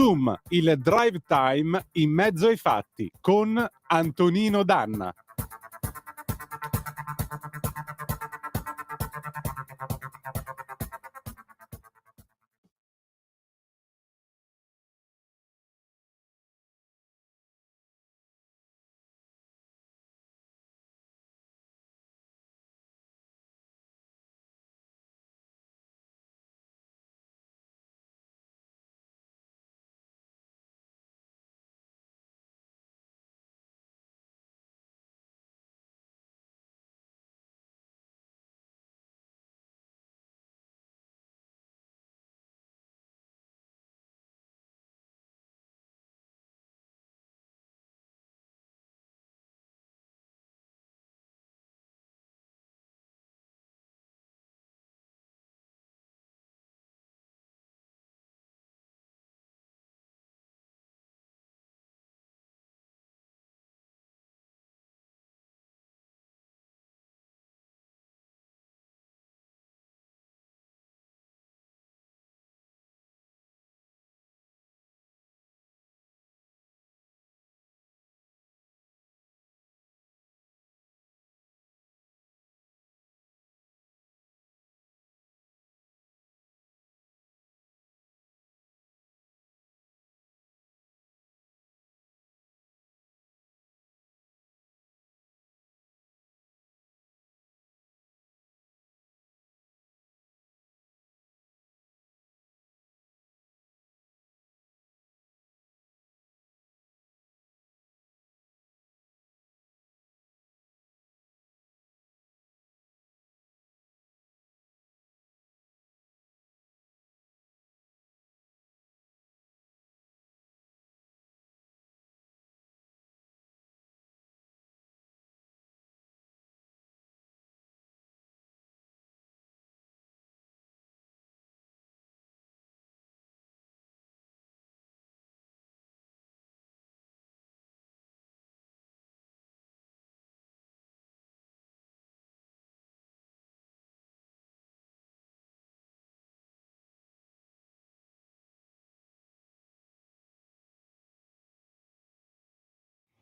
Zoom, il drive time in mezzo ai fatti con Antonino Danna.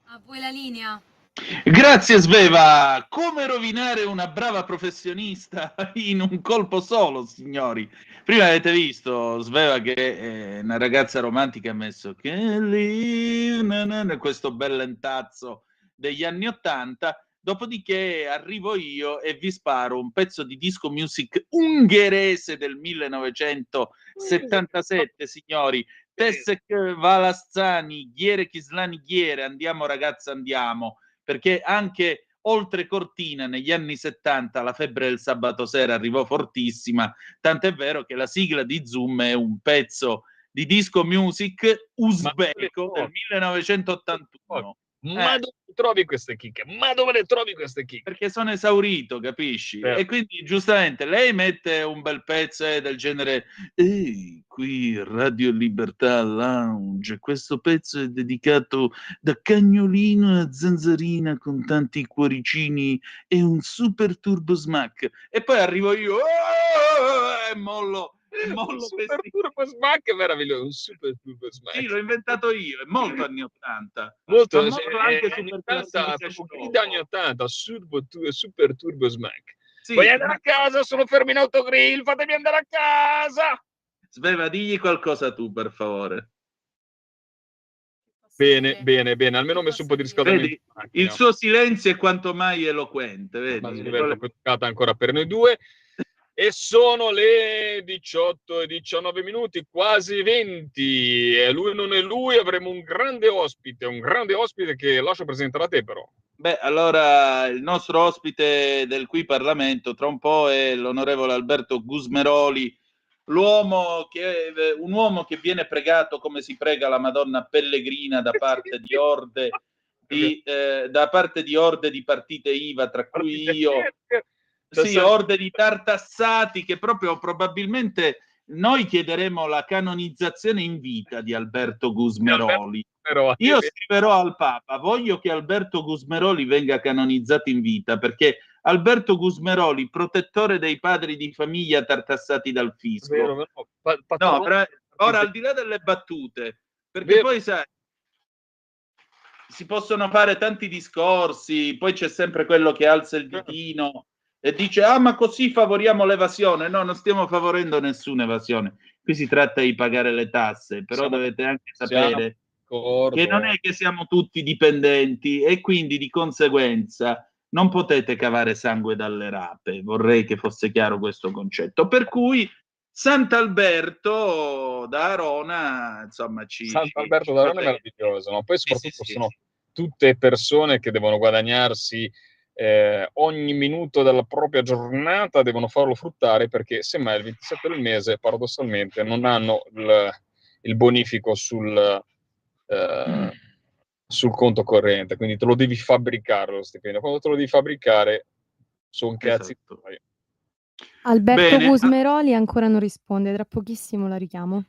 A voi la linea. Grazie Sveva, come rovinare una brava professionista in un colpo solo, signori. Prima avete visto Sveva che è una ragazza romantica, ha messo questo bel lentazzo degli anni '80, dopodiché arrivo io e vi sparo un pezzo di disco music ungherese del 1977, signori. Tessek Valazzani, Ghiere Chislani Ghiere, andiamo ragazza andiamo, perché anche oltre cortina negli anni '70 la febbre del sabato sera arrivò fortissima, tant'è vero che la sigla di Zoom è un pezzo di disco music uzbeko del 1981. Ma dove trovi queste chicche? Ma dove le trovi queste chicche? Perché sono esaurito, capisci? E quindi giustamente lei mette un bel pezzo del genere: ehi, qui Radio Libertà Lounge, questo pezzo è dedicato da cagnolino a zanzarina con tanti cuoricini e un super turbo smack. E poi arrivo io e mollo un super turbo smack è meraviglioso, un super turbo smack. Sì, l'ho inventato io, è molto anni '80. Molto, anche anni super 80, classifica gli anni 80, super turbo smack. Sì, Voglio andare a casa, sono fermo in autogrill, fatemi andare a casa! Sveva, digli qualcosa tu, per favore. Bene, almeno ho messo un po' di riscaldamento. Vedi, il suo silenzio è quanto mai eloquente, vedi? Ma si diventa toccata ancora per noi due. E sono le 18:19, quasi 20. E lui non è lui, avremo un grande ospite che lascio presentare a te però. Beh, allora il nostro ospite del Qui Parlamento tra un po' è l'onorevole Alberto Gusmeroli, un uomo che viene pregato come si prega la Madonna Pellegrina da parte di orde di partite IVA, tra cui io. Sì, orde di tartassati che proprio probabilmente noi chiederemo la canonizzazione in vita di Alberto Gusmeroli. Io scriverò al Papa, voglio che Alberto Gusmeroli venga canonizzato in vita, perché Alberto Gusmeroli, protettore dei padri di famiglia tartassati dal fisco. Ora, al di là delle battute, Perché poi, sai, si possono fare tanti discorsi, poi c'è sempre quello che alza il ditino e dice ma così favoriamo l'evasione. No, non stiamo favorendo nessuna evasione. Qui si tratta di pagare le tasse, però dovete anche sapere che non è che siamo tutti dipendenti e quindi di conseguenza non potete cavare sangue dalle rape. Vorrei che fosse chiaro questo concetto. Per cui Sant'Alberto da Arona, insomma, Sant'Alberto d'Arona è meraviglioso, ma poi soprattutto sono tutte persone che devono guadagnarsi ogni minuto della propria giornata, devono farlo fruttare, perché semmai il 27 del mese paradossalmente non hanno il bonifico sul conto corrente, quindi te lo devi fabbricare lo stipendio. Quando te lo devi fabbricare sono cazzi. Esatto. Alberto Gusmeroli ancora non risponde, tra pochissimo la richiamo.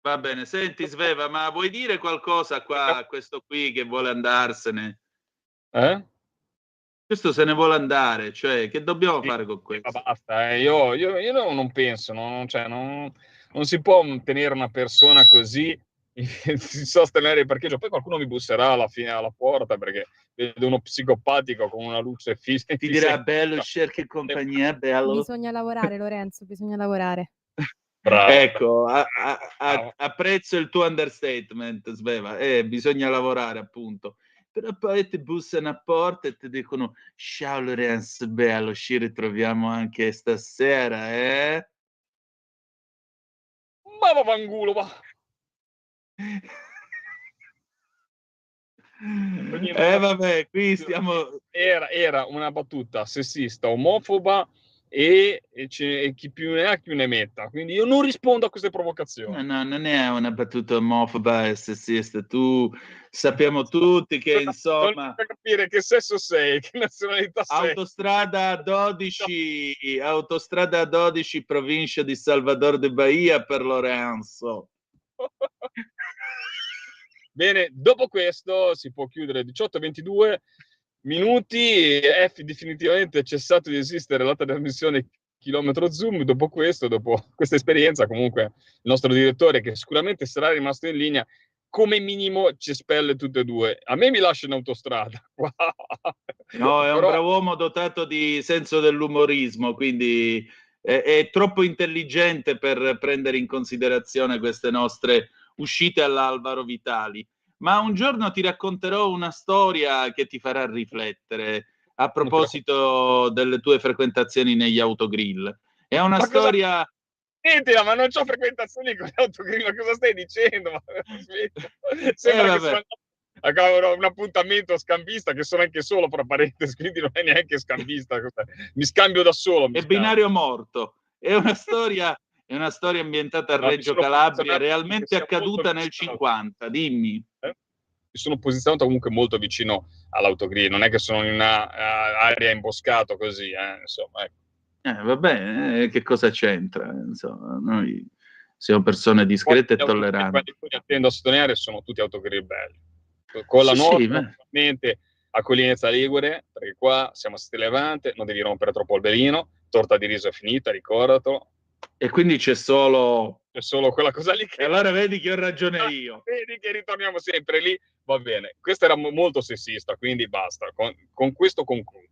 Va bene, senti Sveva, ma vuoi dire qualcosa qua a questo qui che vuole andarsene? Questo se ne vuole andare, cioè che dobbiamo fare con questo? Basta, io non penso, non si può tenere una persona così si sostenere il parcheggio. Poi qualcuno mi busserà alla porta perché vedo uno psicopatico con una luce fissa. Ti dirà bello, cerchi compagnia, bello. Bisogna lavorare, Lorenzo, bisogna lavorare. Bravo. Ecco, apprezzo il tuo understatement, Sveva. Bisogna lavorare, appunto. Però poi ti bussano a porta e ti dicono ciao Lorenzo, bello, ci ritroviamo anche stasera, eh? Ma vaffanculo, va! Vabbè, qui stiamo... Era una battuta sessista, omofoba e chi più ne ha più ne metta. Quindi io non rispondo a queste provocazioni. No, non è una battuta omofoba e sessista. Sappiamo tutti che, insomma... Non capire che sesso sei, che nazionalità sei. Autostrada 12, provincia di Salvador de Bahia per Lorenzo. Bene, dopo questo si può chiudere 18-22 minuti. È definitivamente cessato di esistere la trasmissione Chilometro Zoom. Dopo questa esperienza, comunque, il nostro direttore, che sicuramente sarà rimasto in linea, come minimo ci espelle tutte e due. A me mi lascia in autostrada. No, è un bravo uomo dotato di senso dell'umorismo, quindi è troppo intelligente per prendere in considerazione queste nostre uscite all'Alvaro Vitali. Ma un giorno ti racconterò una storia che ti farà riflettere a proposito delle tue frequentazioni negli autogrill. È una storia... Sentila, ma non c'ho frequentazioni con gli autogrill, cosa stai dicendo? Sembra che sono a un appuntamento scambista, che sono anche solo, fra parentesi, quindi non è neanche scambista, mi scambio da solo. È binario morto. È una storia ambientata a Reggio Calabria, realmente accaduta nel 50. Dimmi. Mi sono posizionato comunque molto vicino all'autogrill, non è che sono in una area imboscato così, insomma, ecco. Va bene, che cosa c'entra? Insomma, noi siamo persone discrete e tolleranti. Quelli che tendo a sottolineare sono tutti autogrill belli. Con la nostra, ovviamente, a Collinezza Ligure, perché qua siamo a Stile Levante, non devi rompere troppo il belino, torta di riso è finita, ricordatelo. E quindi c'è solo quella cosa lì. E allora vedi che ho ragione io. Vedi che ritorniamo sempre lì, va bene. Questo era molto sessista, quindi basta. Con questo concludo.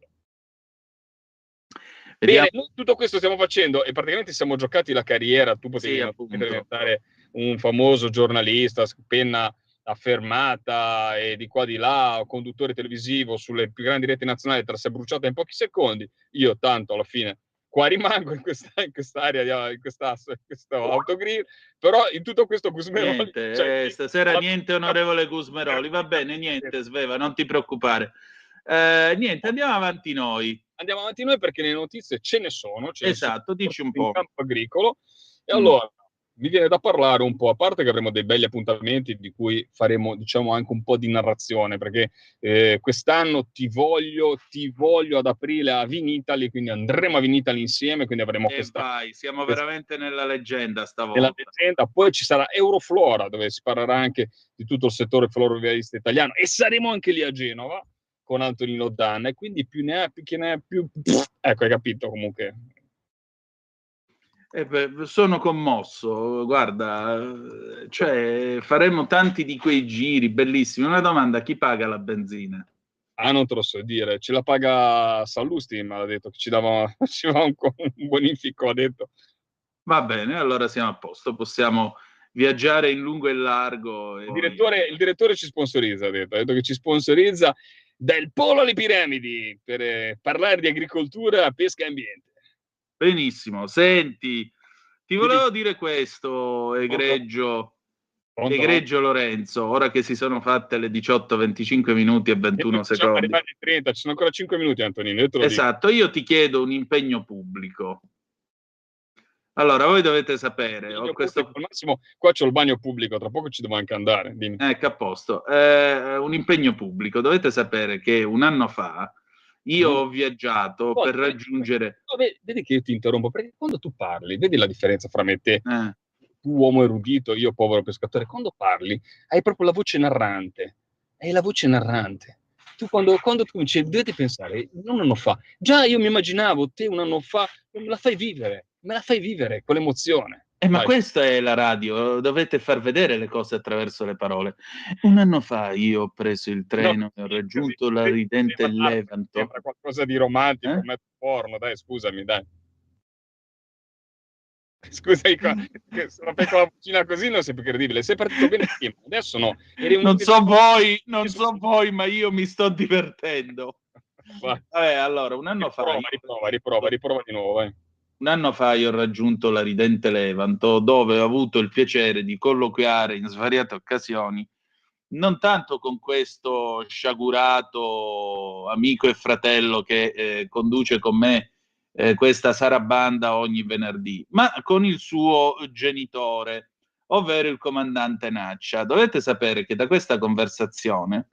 Bene, noi tutto questo stiamo facendo e praticamente siamo giocati la carriera. Tu potevi diventare un famoso giornalista, penna affermata e di qua di là, conduttore televisivo sulle più grandi reti nazionali, te la sei bruciata in pochi secondi. Io tanto alla fine qua rimango in quest'area, in questo autogrill, però in tutto questo Gusmeroli... Niente, stasera niente onorevole Gusmeroli, va bene, niente Sveva, non ti preoccupare. Niente, andiamo avanti noi. Andiamo avanti noi perché le notizie ce ne sono. Esatto, dici un po'. In campo agricolo. E allora, mi viene da parlare un po', a parte che avremo dei belli appuntamenti di cui faremo, diciamo, anche un po' di narrazione, perché quest'anno ti voglio ad aprile a Vinitaly, quindi andremo a Vinitaly insieme, quindi avremo siamo veramente nella leggenda stavolta. Nella leggenda. Poi ci sarà Euroflora, dove si parlerà anche di tutto il settore florovivalista italiano, e saremo anche lì a Genova con Antonino Danna, e quindi più ne ha più chi ne ha più... Ecco, hai capito comunque. Sono commosso, guarda, cioè faremo tanti di quei giri bellissimi. Una domanda: chi paga la benzina? Non te lo so dire, ce la paga Sallusti, mi ha detto che ci dava un bonifico, ha detto. Va bene, allora siamo a posto, possiamo viaggiare in lungo e in largo. Il direttore ci sponsorizza, ha detto che ci sponsorizza dal polo alle piramidi per parlare di agricoltura, pesca e ambiente. Benissimo, senti, ti volevo dire questo, egregio Lorenzo, ora che si sono fatte le 18, 25 minuti e 21 Siamo secondi. arrivati ai 30, ci sono ancora 5 minuti, Antonino, io te lo dico. Esatto, io ti chiedo un impegno pubblico. Allora, voi dovete sapere, Al massimo, qua c'ho il bagno pubblico, tra poco ci devo anche andare. Dimmi. Ecco, a posto. Un impegno pubblico. Dovete sapere che un anno fa io ho viaggiato per raggiungere... Vedi che io ti interrompo, perché quando tu parli, vedi la differenza fra me e te? Tu uomo erudito, io povero pescatore, quando parli hai proprio la voce narrante. Hai la voce narrante. Tu quando tu cominci, dovete pensare, un anno fa, già io mi immaginavo te un anno fa, me la fai vivere con l'emozione. Ma questa è la radio, dovete far vedere le cose attraverso le parole. Un anno fa io ho preso il treno e ho raggiunto la ridente Levanto. Sembra qualcosa di romantico, mezzo porno, dai, scusami, dai. Scusa, se la fai con la vocina così non sei più credibile. Sei partito bene prima, adesso no. Non so voi, ma io mi sto divertendo. Vabbè, allora, un anno fa... Riprova di nuovo, vai. Un anno fa io ho raggiunto la ridente Levanto, dove ho avuto il piacere di colloquiare in svariate occasioni, non tanto con questo sciagurato amico e fratello che conduce con me questa sarabanda ogni venerdì, ma con il suo genitore, ovvero il comandante Naccia. Dovete sapere che da questa conversazione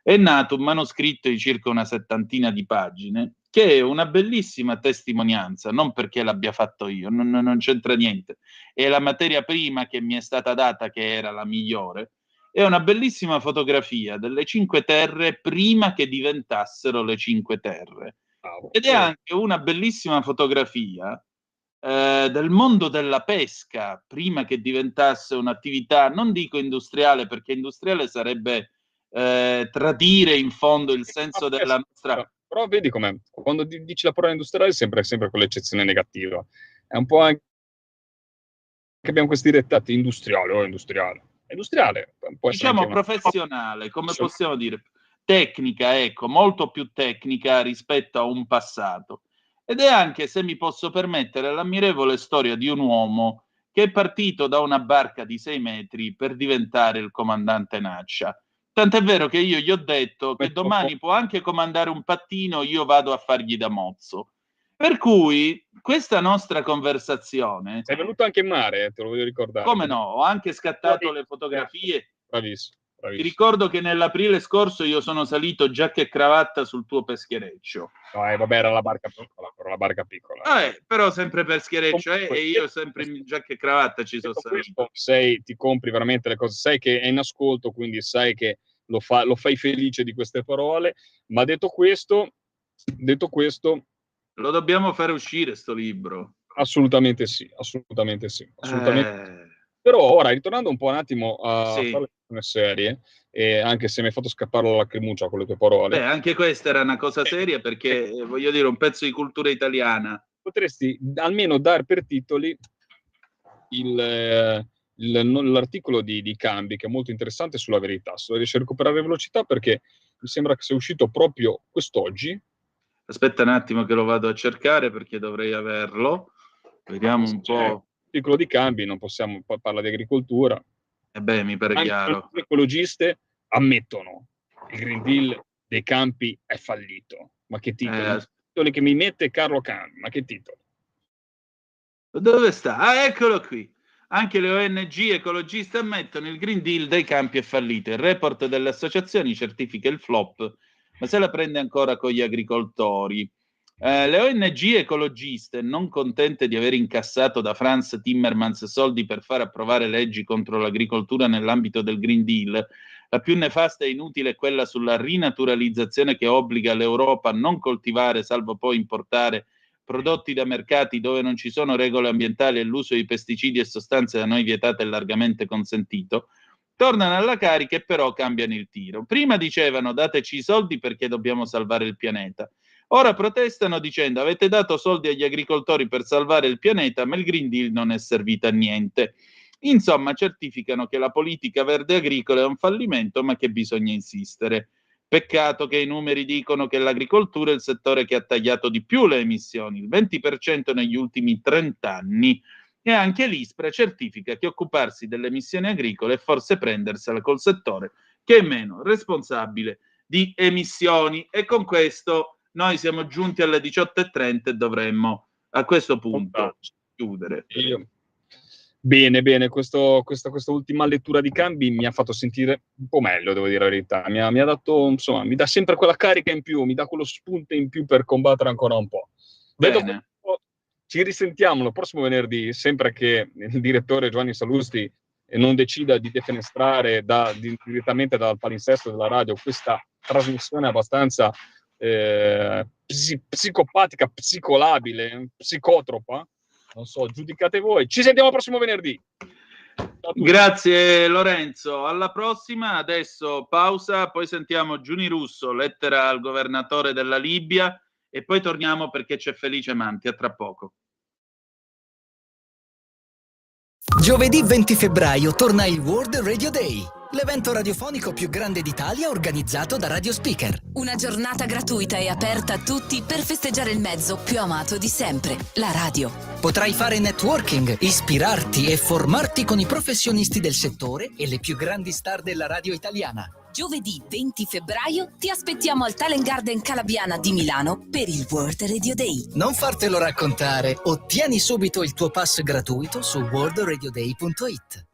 è nato un manoscritto di circa una 70 di pagine, che è una bellissima testimonianza, non perché l'abbia fatto io, non c'entra niente, è la materia prima che mi è stata data che era la migliore, è una bellissima fotografia delle Cinque Terre prima che diventassero le Cinque Terre. Ed è anche una bellissima fotografia del mondo della pesca prima che diventasse un'attività, non dico industriale, perché industriale sarebbe tradire in fondo il senso della nostra... Però vedi com'è, quando dici la parola industriale sempre con l'eccezione negativa. È un po' anche che abbiamo questi dettati industriale. Può diciamo essere professionale, come possiamo dire, tecnica, ecco, molto più tecnica rispetto a un passato. Ed è anche, se mi posso permettere, l'ammirevole storia di un uomo che è partito da una barca di 6 metri per diventare il comandante Naccia. Tant'è vero che io gli ho detto che domani può anche comandare un pattino, io vado a fargli da mozzo. Per cui questa nostra conversazione... Sei venuto anche in mare, te lo voglio ricordare. Come no? Ho anche scattato le fotografie. Bravissimo. Ti ricordo che nell'aprile scorso io sono salito giacca e cravatta sul tuo peschereccio. No, vabbè, era la barca piccola. Però sempre peschereccio, e io sempre in giacca e cravatta ci sono salito. Ti compri veramente le cose, sai che è in ascolto, quindi sai che lo fai felice di queste parole, ma detto questo... Lo dobbiamo fare uscire sto libro. Assolutamente sì. Però ora, ritornando un po' un attimo a fare le serie, anche se mi hai fatto scappare la lacrimuccia con le tue parole. Beh, anche questa era una cosa seria, perché voglio dire, un pezzo di cultura italiana. Potresti almeno dar per titoli l'articolo di Cambi, che è molto interessante, sulla verità. Se riesci a recuperare velocità, perché mi sembra che sia uscito proprio quest'oggi. Aspetta un attimo che lo vado a cercare, perché dovrei averlo. Vediamo un po'. L'articolo di Cambi, non possiamo, parla di agricoltura. Mi pare chiaro. Le ecologiste ammettono che il Green Deal dei campi è fallito. Ma che titoli che mi mette Carlo Cambi, ma che titolo? Dove sta? Eccolo qui. Anche le ONG ecologiste ammettono il Green Deal dei campi è fallito. Il report delle associazioni certifica il flop, ma se la prende ancora con gli agricoltori. Le ONG ecologiste, non contente di aver incassato da Franz Timmermans soldi per far approvare leggi contro l'agricoltura nell'ambito del Green Deal, la più nefasta e inutile è quella sulla rinaturalizzazione che obbliga l'Europa a non coltivare, salvo poi importare, prodotti da mercati dove non ci sono regole ambientali e l'uso di pesticidi e sostanze da noi vietate e largamente consentito, tornano alla carica e però cambiano il tiro. Prima dicevano dateci i soldi perché dobbiamo salvare il pianeta. Ora protestano dicendo avete dato soldi agli agricoltori per salvare il pianeta, ma il Green Deal non è servito a niente. Insomma, certificano che la politica verde agricola è un fallimento, ma che bisogna insistere. Peccato che i numeri dicono che l'agricoltura è il settore che ha tagliato di più le emissioni, il 20% negli ultimi 30 anni. E anche l'ISPRA certifica che occuparsi delle emissioni agricole è forse prendersela col settore che è meno responsabile di emissioni. E con questo noi siamo giunti alle 18:30 e dovremmo a questo punto chiudere. Bene, questa ultima lettura di Cambi mi ha fatto sentire un po' meglio, devo dire la verità. Mi ha dato, insomma, mi dà sempre quella carica in più, mi dà quello spunto in più per combattere ancora un po'. Bene. Ci risentiamo il prossimo venerdì, sempre che il direttore Giovanni Sallusti non decida di defenestrare direttamente dal palinsesto della radio questa trasmissione abbastanza psicopatica, psicolabile, psicotropa. Non so, giudicate voi. Ci sentiamo il prossimo venerdì. Grazie Lorenzo, alla prossima. Adesso pausa, poi sentiamo Giuni Russo, lettera al governatore della Libia, e poi torniamo perché c'è Felice Manti. A tra poco. Giovedì 20 febbraio torna il World Radio Day, l'evento radiofonico più grande d'Italia organizzato da Radio Speaker. Una giornata gratuita e aperta a tutti per festeggiare il mezzo più amato di sempre, la radio. Potrai fare networking, ispirarti e formarti con i professionisti del settore e le più grandi star della radio italiana. Giovedì 20 febbraio ti aspettiamo al Talent Garden Calabiana di Milano per il World Radio Day. Non fartelo raccontare, ottieni subito il tuo pass gratuito su worldradioday.it.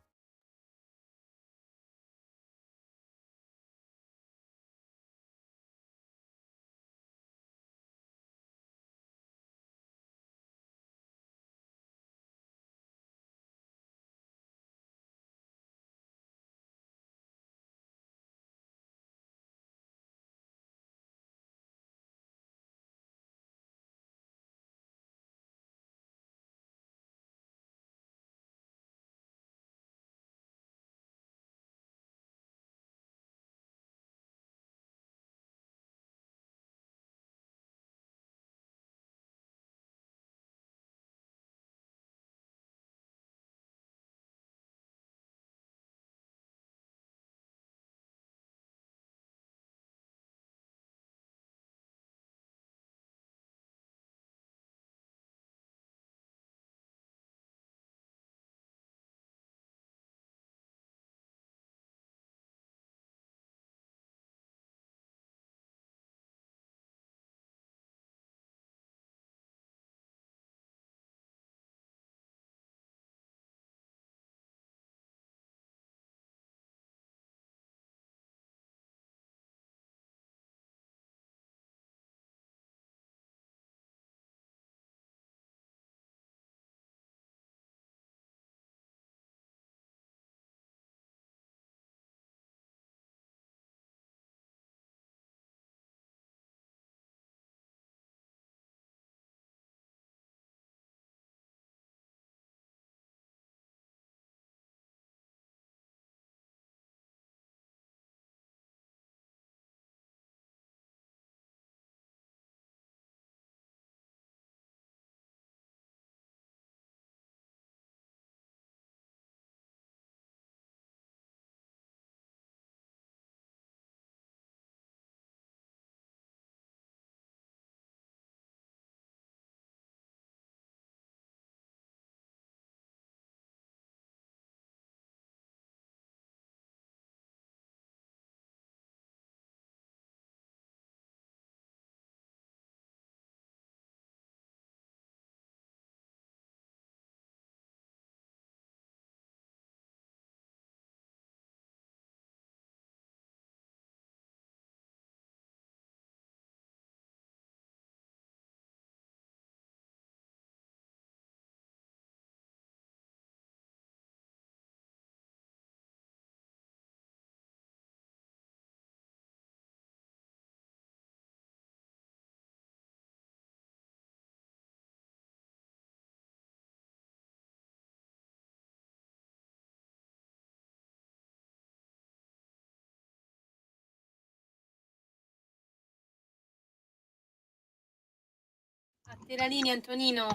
La linea, Antonino.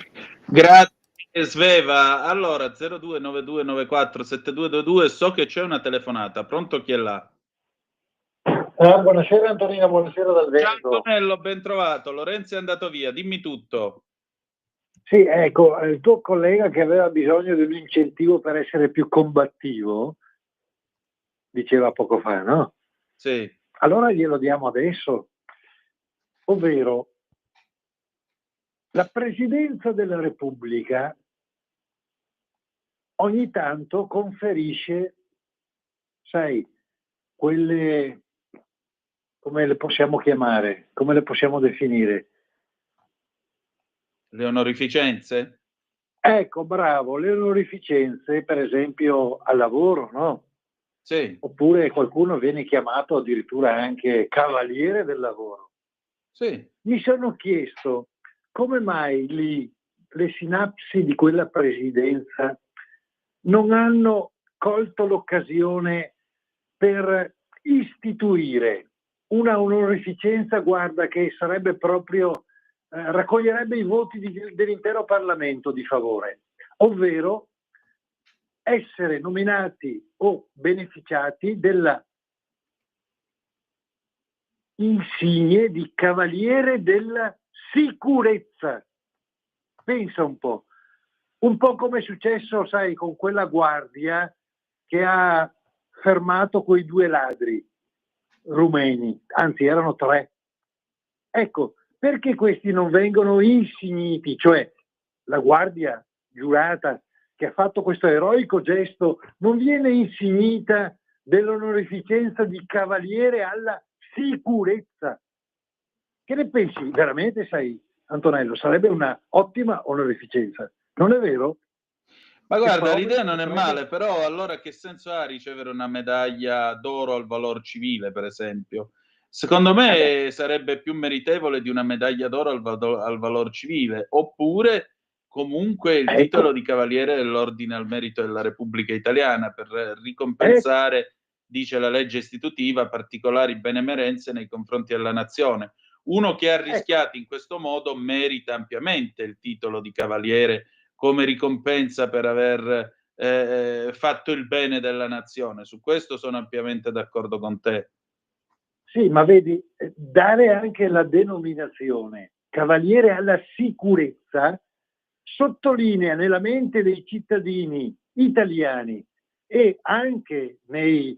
Grazie Sveva. Allora 0292947222, so che c'è una telefonata. Pronto, chi è là? Buonasera Antonino, buonasera dal Ciao Veneto. Antonello, ben trovato. Lorenzo è andato via, dimmi tutto. Sì, ecco, il tuo collega che aveva bisogno di un incentivo per essere più combattivo, diceva poco fa, no? Sì. Allora glielo diamo adesso, ovvero la Presidenza della Repubblica ogni tanto conferisce, sai, quelle, come le possiamo chiamare, come le possiamo definire? Le onorificenze? Ecco, bravo, le onorificenze, per esempio al lavoro, no? Sì. Oppure qualcuno viene chiamato addirittura anche cavaliere del lavoro. Sì. Mi sono chiesto come mai lì le sinapsi di quella presidenza non hanno colto l'occasione per istituire una onorificenza, guarda, che sarebbe proprio, raccoglierebbe i voti dell'intero Parlamento di favore, ovvero essere nominati o beneficiati della insigne di Cavaliere della Sicurezza. Pensa un po' come è successo, sai, con quella guardia che ha fermato quei 2 ladri rumeni, anzi erano 3. Ecco, perché questi non vengono insigniti, cioè la guardia giurata che ha fatto questo eroico gesto non viene insignita dell'onorificenza di Cavaliere alla Sicurezza? Che ne pensi veramente, sai, Antonello? Sarebbe una ottima onorificenza, non è vero? Ma guarda, l'idea non è male, però allora che senso ha ricevere una medaglia d'oro al valor civile, per esempio? Secondo me sarebbe più meritevole di una medaglia d'oro al valor civile, oppure comunque il titolo di Cavaliere dell'Ordine al Merito della Repubblica Italiana per ricompensare, dice la legge istitutiva, particolari benemerenze nei confronti della nazione. Uno che ha rischiato in questo modo merita ampiamente il titolo di Cavaliere come ricompensa per aver fatto il bene della nazione. Su questo sono ampiamente d'accordo con te. Sì, ma vedi, dare anche la denominazione Cavaliere alla Sicurezza sottolinea nella mente dei cittadini italiani e anche nei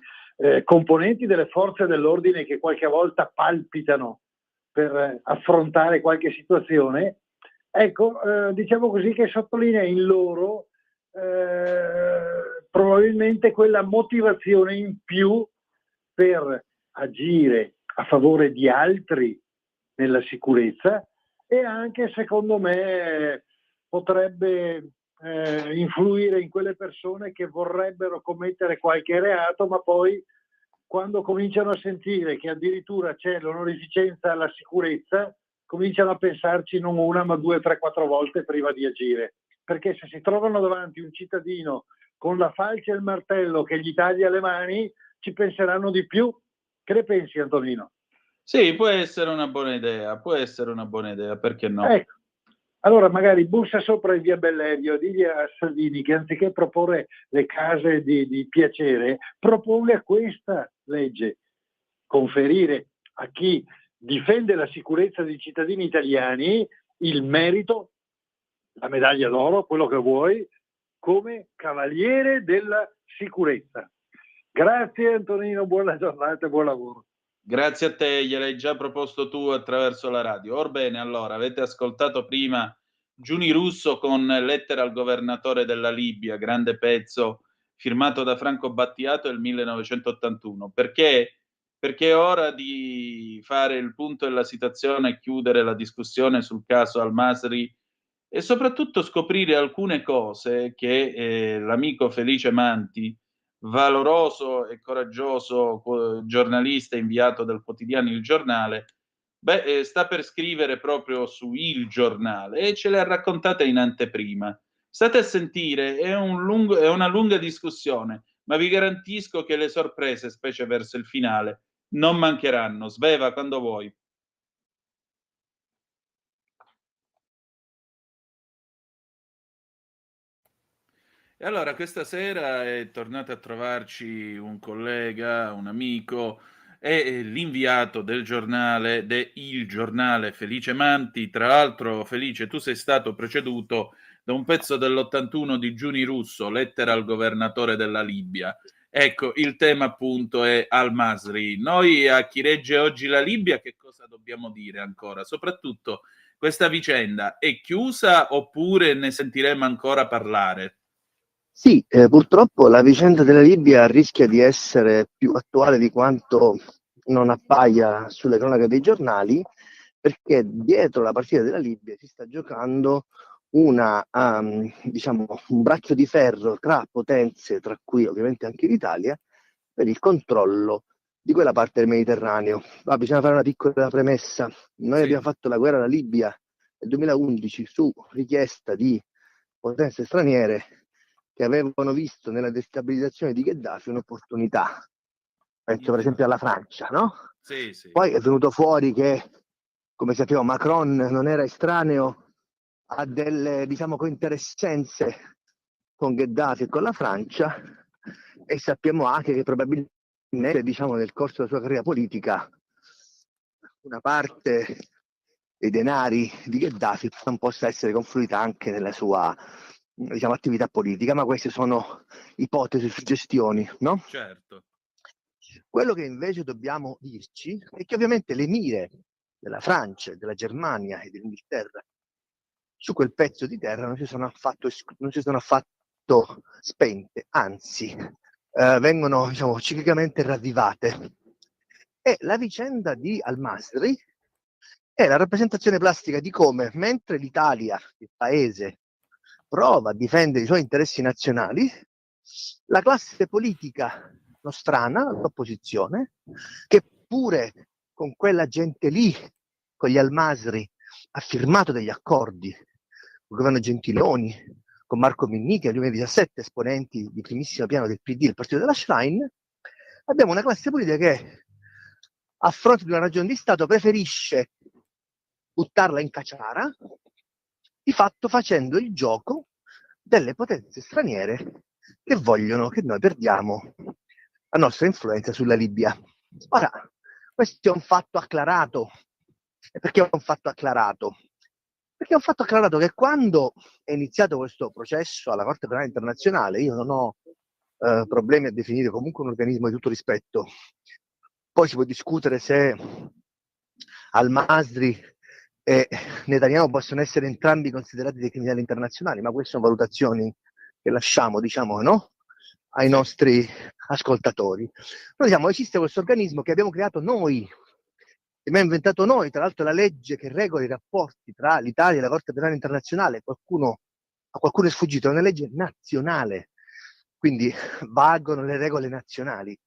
componenti delle forze dell'ordine che qualche volta palpitano per affrontare qualche situazione, ecco, diciamo così, che sottolinea in loro probabilmente quella motivazione in più per agire a favore di altri nella sicurezza, e anche, secondo me, potrebbe influire in quelle persone che vorrebbero commettere qualche reato, ma poi quando cominciano a sentire che addirittura c'è l'onorificenza alla sicurezza, cominciano a pensarci non una ma 2, 3, 4 volte prima di agire, perché se si trovano davanti un cittadino con la falce e il martello che gli taglia le mani, ci penseranno di più. Che ne pensi, Antonino? Sì, può essere una buona idea, perché no? Ecco, allora magari bussa sopra in via Bellerio, digli a Salvini che anziché proporre le case di piacere, proponga questa legge: conferire a chi difende la sicurezza dei cittadini italiani il merito, la medaglia d'oro, quello che vuoi, come Cavaliere della Sicurezza. Grazie Antonino, buona giornata e buon lavoro. Grazie a te, gliel'hai già proposto tu attraverso la radio. Orbene, allora, avete ascoltato prima Giuni Russo con Lettera al governatore della Libia, grande pezzo firmato da Franco Battiato nel 1981. Perché? Perché è ora di fare il punto della situazione e chiudere la discussione sul caso Al-Masri e soprattutto scoprire alcune cose che l'amico Felice Manti, valoroso e coraggioso giornalista inviato del quotidiano Il Giornale, sta per scrivere proprio su Il Giornale e ce le ha raccontate in anteprima. State a sentire, è una lunga discussione, ma vi garantisco che le sorprese, specie verso il finale, non mancheranno. Sveva quando vuoi. E allora questa sera è tornato a trovarci un collega, un amico, è l'inviato del giornale, de Il Giornale, Felice Manti. Tra l'altro, Felice, tu sei stato preceduto da un pezzo dell'81 di Giuni Russo, Lettera al governatore della Libia. Ecco, il tema appunto è Al-Masri. Noi a chi regge oggi la Libia che cosa dobbiamo dire ancora? Soprattutto questa vicenda è chiusa oppure ne sentiremo ancora parlare? Sì, purtroppo la vicenda della Libia rischia di essere più attuale di quanto non appaia sulle cronache dei giornali, perché dietro la partita della Libia si sta giocando diciamo, un braccio di ferro tra potenze, tra cui ovviamente anche l'Italia, per il controllo di quella parte del Mediterraneo. Ma bisogna fare una piccola premessa. Noi Sì. abbiamo fatto la guerra alla Libia nel 2011 su richiesta di potenze straniere che avevano visto nella destabilizzazione di Gheddafi un'opportunità. Penso per esempio alla Francia, no? Sì, sì. Poi è venuto fuori che, come sappiamo, Macron non era estraneo a delle, diciamo, cointeressenze con Gheddafi e con la Francia, e sappiamo anche che probabilmente, diciamo, nel corso della sua carriera politica una parte dei denari di Gheddafi non possa essere confluita anche nella sua, diciamo, attività politica, ma queste sono ipotesi, suggestioni, no? Certo. Quello che invece dobbiamo dirci è che ovviamente le mire della Francia, della Germania e dell'Inghilterra su quel pezzo di terra non si sono affatto spente, anzi vengono, diciamo, ciclicamente ravvivate. E la vicenda di Al-Masri è la rappresentazione plastica di come, mentre l'Italia, il paese, prova a difendere i suoi interessi nazionali, la classe politica nostrana, l'opposizione, che pure con quella gente lì, con gli Al-Masri, ha firmato degli accordi con il governo Gentiloni, con Marco Minniti, nel 2017, esponenti di primissimo piano del PD, il partito della Schlein, abbiamo una classe politica che, a fronte di una ragione di Stato, preferisce buttarla in caciara, di fatto facendo il gioco delle potenze straniere che vogliono che noi perdiamo la nostra influenza sulla Libia. Ora, questo è un fatto acclarato. E perché è un fatto acclarato? Perché è un fatto acclarato che quando è iniziato questo processo alla Corte Penale Internazionale, io non ho problemi a definire comunque un organismo di tutto rispetto. Poi si può discutere se Al-Masri e Netanyahu possono essere entrambi considerati dei criminali internazionali, ma queste sono valutazioni che lasciamo, diciamo, no? Ai nostri ascoltatori. Noi diciamo, esiste questo organismo che abbiamo creato noi, che abbiamo inventato noi, tra l'altro la legge che regola i rapporti tra l'Italia e la Corte Penale Internazionale, a qualcuno è sfuggito, è una legge nazionale, quindi valgono le regole nazionali,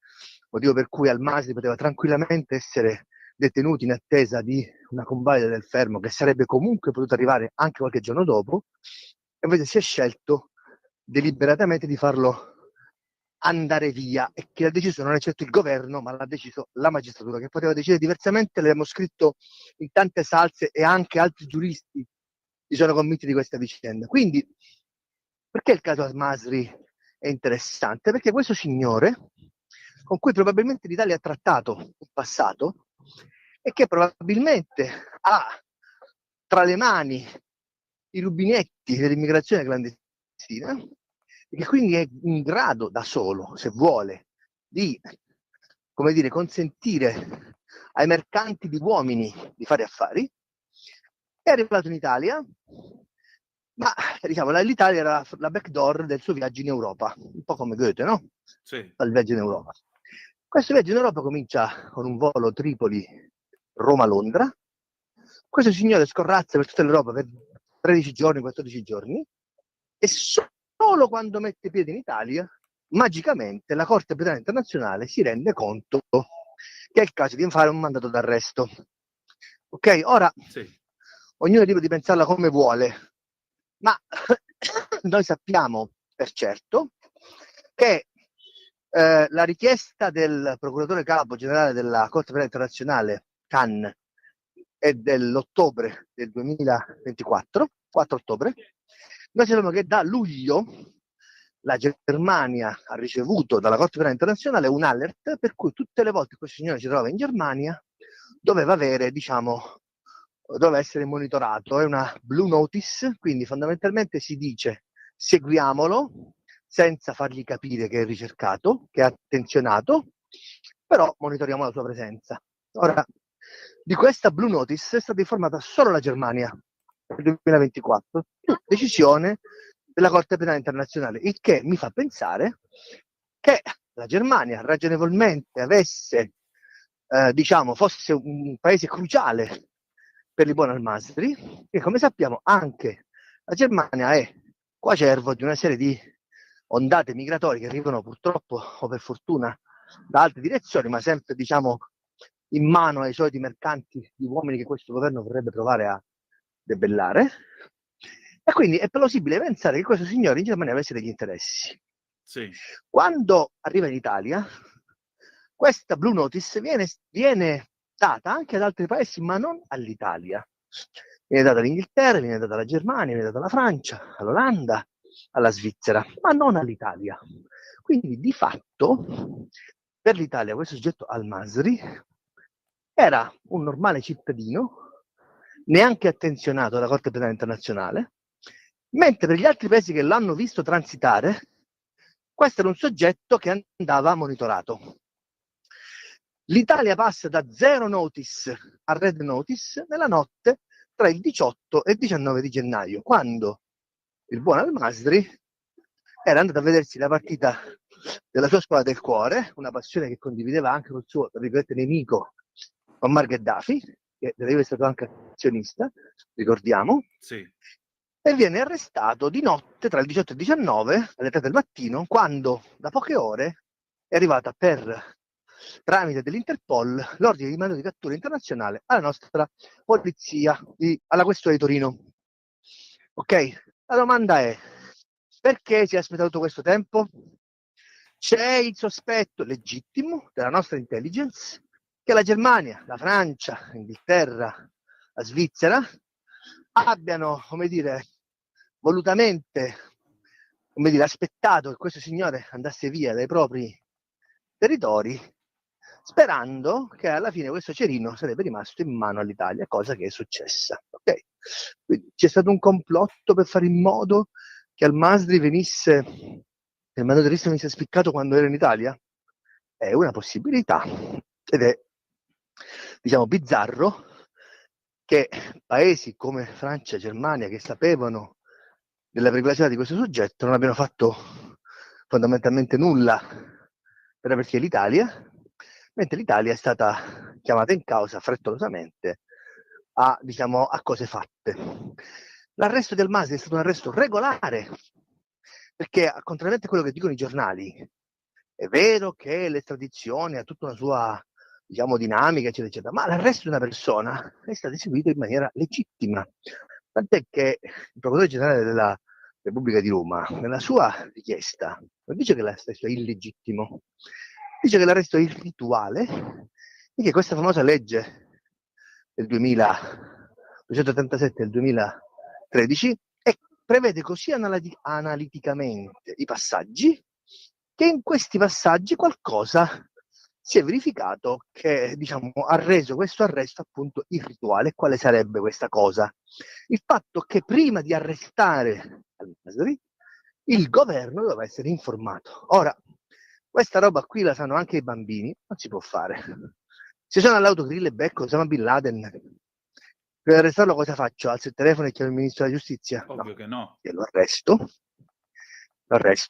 motivo per cui Al-Masri poteva tranquillamente essere detenuti in attesa di una convalida del fermo che sarebbe comunque potuta arrivare anche qualche giorno dopo, e invece si è scelto deliberatamente di farlo andare via, e che l'ha deciso non è certo il governo, ma l'ha deciso la magistratura, che poteva decidere diversamente. L'abbiamo scritto in tante salse e anche altri giuristi si sono convinti di questa vicenda. Quindi, perché il caso Al-Masri è interessante? Perché questo signore, con cui probabilmente l'Italia ha trattato in passato, e che probabilmente ha tra le mani i rubinetti dell'immigrazione clandestina, e che quindi è in grado da solo, se vuole, di, come dire, consentire ai mercanti di uomini di fare affari, è arrivato in Italia, ma diciamo l'Italia era la backdoor del suo viaggio in Europa, un po' come Goethe, no? Sì. Il viaggio in Europa. Questo viaggio in Europa comincia con un volo Tripoli-Roma-Londra. Questo signore scorrazza per tutta l'Europa per 13 giorni, 14 giorni, e solo quando mette piede in Italia, magicamente la Corte Penale Internazionale si rende conto che è il caso di fare un mandato d'arresto. Ok? Ora, ognuno è libero di pensarla come vuole, ma noi sappiamo per certo che la richiesta del procuratore capo generale della Corte Penale Internazionale, Khan, è dell'ottobre del 2024, 4 ottobre. Noi sappiamo che da luglio la Germania ha ricevuto dalla Corte Penale Internazionale un alert per cui tutte le volte che questo signore si trova in Germania doveva avere, diciamo, doveva essere monitorato. È una blue notice, quindi fondamentalmente si dice seguiamolo senza fargli capire che è ricercato, che è attenzionato, però monitoriamo la sua presenza. Ora, di questa blue notice è stata informata solo la Germania nel 2024, decisione della Corte Penale Internazionale, il che mi fa pensare che la Germania ragionevolmente avesse, diciamo, fosse un paese cruciale per il buon al-Masri, e come sappiamo anche la Germania è coacervo di una serie di ondate migratorie che arrivano purtroppo o per fortuna da altre direzioni, ma sempre, diciamo, in mano ai soliti mercanti di uomini che questo governo vorrebbe provare a debellare. E quindi è plausibile pensare che questo signore in Germania avesse degli interessi. Sì. Quando arriva in Italia, questa blue notice viene data anche ad altri paesi, ma non all'Italia. Viene data all'Inghilterra, viene data alla Germania, viene data alla Francia, all'Olanda, alla Svizzera, ma non all'Italia. Quindi di fatto per l'Italia questo soggetto al-Masri era un normale cittadino, neanche attenzionato dalla Corte Penale Internazionale, mentre per gli altri paesi che l'hanno visto transitare, questo era un soggetto che andava monitorato. L'Italia passa da 0 notice a red notice nella notte tra il 18 e il 19 di gennaio, quando il buon al-Masri era andato a vedersi la partita della sua squadra del cuore, una passione che condivideva anche col suo, tra virgolette, nemico Muammar Gheddafi, che è stato anche azionista, ricordiamo, sì. E viene arrestato di notte tra il 18 e il 19 alle 3 del mattino, quando da poche ore è arrivata per tramite dell'Interpol l'ordine di mando di cattura internazionale alla nostra polizia, alla questura di Torino. Ok? La domanda è: perché si è aspettato tutto questo tempo? C'è il sospetto legittimo della nostra intelligence che la Germania, la Francia, l'Inghilterra, la Svizzera abbiano, come dire, volutamente, come dire, aspettato che questo signore andasse via dai propri territori, sperando che alla fine questo cerino sarebbe rimasto in mano all'Italia, cosa che è successa. Okay? Quindi c'è stato un complotto per fare in modo che al-Masri venisse, che il mandato terrorista venisse spiccato quando era in Italia? È una possibilità, ed è, diciamo, bizzarro che paesi come Francia e Germania, che sapevano della pericolosità di questo soggetto, non abbiano fatto fondamentalmente nulla per avvertire l'Italia, mentre l'Italia è stata chiamata in causa frettolosamente a, diciamo, a cose fatte. L'arresto del Masri è stato un arresto regolare, perché contrariamente a quello che dicono i giornali, è vero che l'estradizione ha tutta una sua, diciamo, dinamica, eccetera, eccetera, ma l'arresto di una persona è stato eseguito in maniera legittima. Tant'è che il procuratore generale della Repubblica di Roma, nella sua richiesta, non dice che l'arresto è illegittimo, dice che l'arresto è irrituale e che questa famosa legge del 287 del 2013 prevede così analiticamente i passaggi, che in questi passaggi qualcosa si è verificato che, diciamo, ha reso questo arresto appunto irrituale. Quale sarebbe questa cosa? Il fatto che prima di arrestare al-Masri il governo doveva essere informato. Ora, questa roba qui la sanno anche i bambini, non si può fare. Se sono all'autogrill e becco Osama Bin Laden, per arrestarlo cosa faccio? Alzo il telefono e chiamo il ministro della giustizia? Ovvio che no. Io lo arresto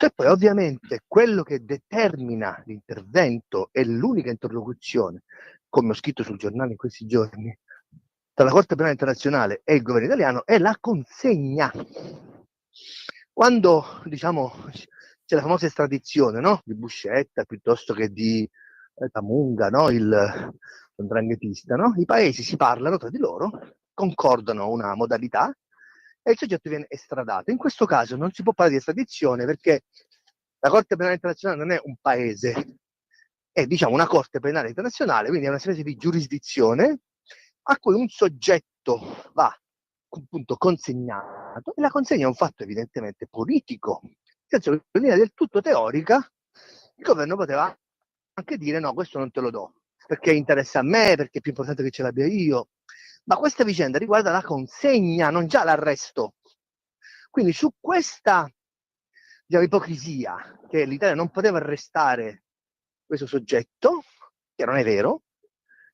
e poi ovviamente quello che determina l'intervento e l'unica interlocuzione, come ho scritto sul giornale in questi giorni, tra la Corte Penale Internazionale e il governo italiano è la consegna. Quando, diciamo, c'è la famosa estradizione, no? Di Buscetta piuttosto che di Tamunga, no? Il 'ndranghetista, no? I paesi si parlano tra di loro, concordano una modalità e il soggetto viene estradato. In questo caso non si può parlare di estradizione perché la Corte Penale Internazionale non è un paese, è, diciamo, una Corte Penale Internazionale, quindi è una specie di giurisdizione a cui un soggetto va appunto consegnato, e la consegna è un fatto evidentemente politico, senso che in linea del tutto teorica il governo poteva anche dire no, questo non te lo do, perché interessa a me, perché è più importante che ce l'abbia io. Ma questa vicenda riguarda la consegna, non già l'arresto. Quindi su questa ipocrisia, che l'Italia non poteva arrestare questo soggetto, che non è vero,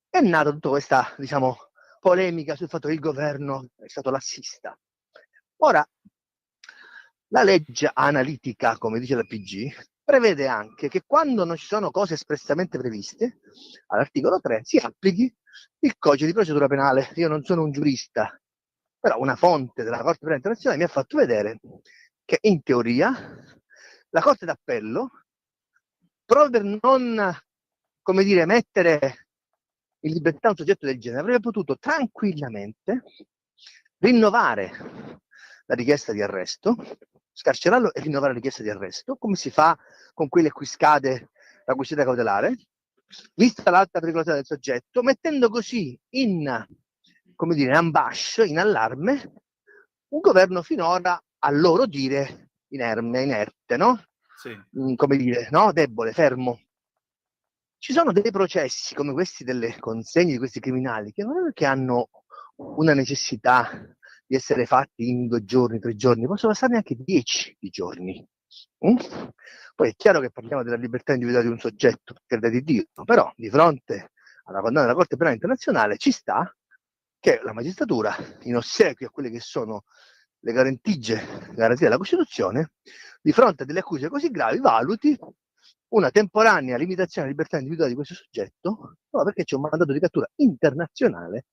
è nata tutta questa, polemica sul fatto che il governo è stato lassista. Ora, la legge analitica, come dice la PG, prevede anche che quando non ci sono cose espressamente previste, all'articolo 3 si applichi il codice di procedura penale. Io non sono un giurista, però una fonte della Corte Penale Internazionale mi ha fatto vedere che in teoria la Corte d'Appello, proprio per non, mettere in libertà un soggetto del genere, avrebbe potuto tranquillamente rinnovare la richiesta di arresto, scarcerarlo e rinnovare la richiesta di arresto, come si fa con quelli a cui scade la custodia cautelare, vista l'alta pericolosità del soggetto, mettendo così in ambush, in allarme, un governo finora, a loro dire, inerte, no? Sì. Debole, fermo. Ci sono dei processi come questi delle consegne di questi criminali che non è che hanno una necessità di essere fatti in 2 giorni, 3 giorni, possono passarne anche 10 di giorni. Poi è chiaro che parliamo della libertà individuale di un soggetto, per carità di Dio, però di fronte alla condanna della Corte Penale Internazionale ci sta che la magistratura, in ossequio a quelle che sono le garanzie della Costituzione, di fronte a delle accuse così gravi, valuti una temporanea limitazione alla libertà individuale di questo soggetto, perché c'è un mandato di cattura internazionale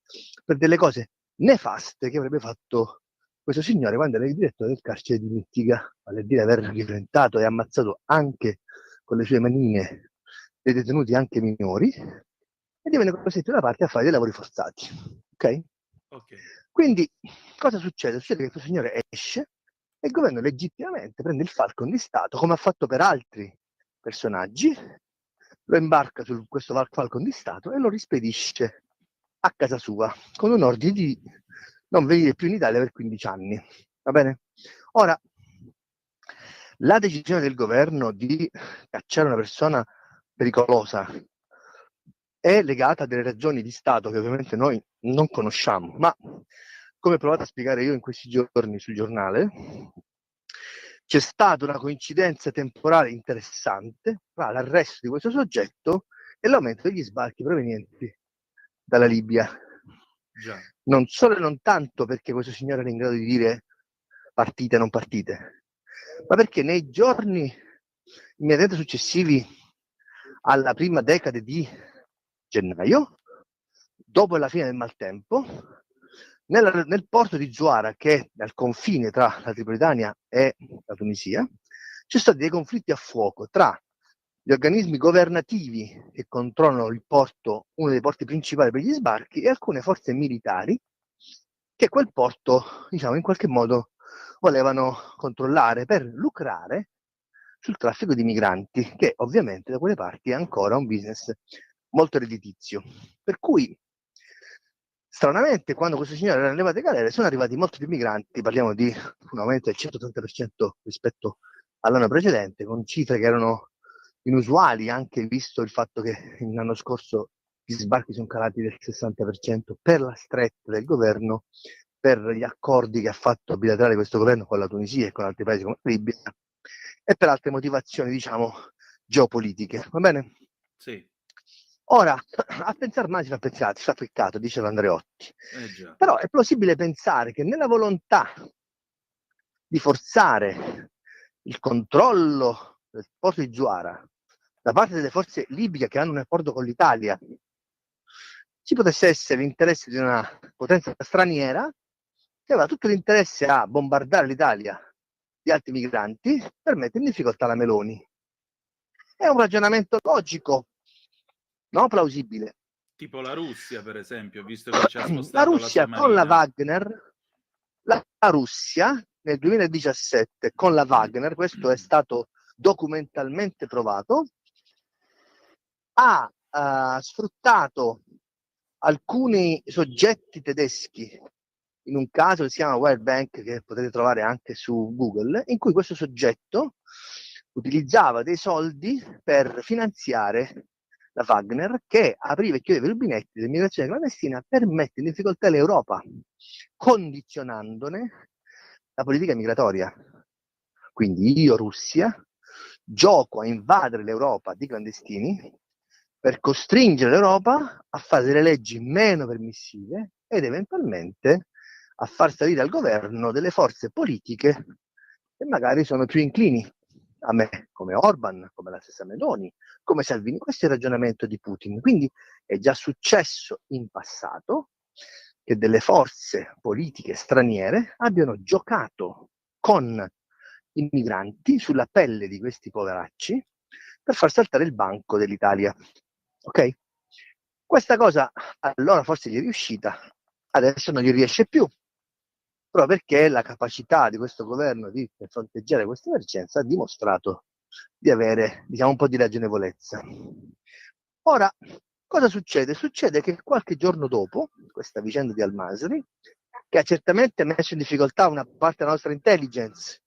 per delle cose nefaste che avrebbe fatto questo signore quando era il direttore del carcere di Mittiga, vale a dire aver violentato e ammazzato anche con le sue manine dei detenuti anche minori, e divenne costretto da parte a fare dei lavori forzati. Ok? Quindi cosa succede? Succede che questo signore esce e il governo legittimamente prende il Falcon di Stato, come ha fatto per altri personaggi, lo imbarca su questo Falcon di Stato e lo rispedisce a casa sua con un ordine di non venire più in Italia per 15 anni. Va bene? Ora, la decisione del governo di cacciare una persona pericolosa è legata a delle ragioni di Stato che ovviamente noi non conosciamo, ma come ho provato a spiegare io in questi giorni sul giornale, c'è stata una coincidenza temporale interessante tra l'arresto di questo soggetto e l'aumento degli sbarchi provenienti dalla Libia. Già. Non solo e non tanto perché questo signore era in grado di dire partite non partite, ma perché nei giorni immediatamente successivi alla prima decade di gennaio, dopo la fine del maltempo, nel porto di Zuara, che è al confine tra la Tripolitania e la Tunisia, ci sono stati dei conflitti a fuoco tra gli organismi governativi che controllano il porto, uno dei porti principali per gli sbarchi, e alcune forze militari che quel porto, in qualche modo volevano controllare per lucrare sul traffico di migranti, che ovviamente da quelle parti è ancora un business molto redditizio. Per cui, stranamente, quando questo signore era nelle levate galere, sono arrivati molti più migranti, parliamo di un aumento del 130% rispetto all'anno precedente, con cifre che erano inusuali, anche visto il fatto che l'anno scorso gli sbarchi sono calati del 60% per la stretta del governo, per gli accordi che ha fatto bilaterali questo governo con la Tunisia e con altri paesi come la Libia, e per altre motivazioni, geopolitiche. Va bene? Sì. Ora, a pensare mai si fa peccato, diceva Andreotti. Già. Però è plausibile pensare che nella volontà di forzare il controllo del porto di Zuara da parte delle forze libiche che hanno un accordo con l'Italia ci potesse essere l'interesse di una potenza straniera che aveva tutto l'interesse a bombardare l'Italia di altri migranti per mettere in difficoltà la Meloni. È un ragionamento logico, no? Plausibile. Tipo la Russia, per esempio, visto che ci ha spostato la Russia la con la Wagner, la Russia nel 2017 con la Wagner, questo è stato documentalmente provato, ha sfruttato alcuni soggetti tedeschi in un caso che si chiama World Bank, che potete trovare anche su Google, in cui questo soggetto utilizzava dei soldi per finanziare la Wagner, che apriva e chiudeva i rubinetti dell'immigrazione clandestina per mettere in difficoltà l'Europa, condizionandone la politica migratoria. Quindi io, Russia, gioco a invadere l'Europa di clandestini per costringere l'Europa a fare delle leggi meno permissive ed eventualmente a far salire al governo delle forze politiche che magari sono più inclini a me, come Orban, come la stessa Meloni, come Salvini. Questo è il ragionamento di Putin. Quindi è già successo in passato che delle forze politiche straniere abbiano giocato con i migranti sulla pelle di questi poveracci per far saltare il banco dell'Italia. Ok? Questa cosa allora forse gli è riuscita, adesso non gli riesce più, proprio perché la capacità di questo governo di fronteggiare questa emergenza ha dimostrato di avere, diciamo, un po' di ragionevolezza. Ora, cosa succede? Succede che qualche giorno dopo questa vicenda di Al-Masri, che ha certamente messo in difficoltà una parte della nostra intelligence,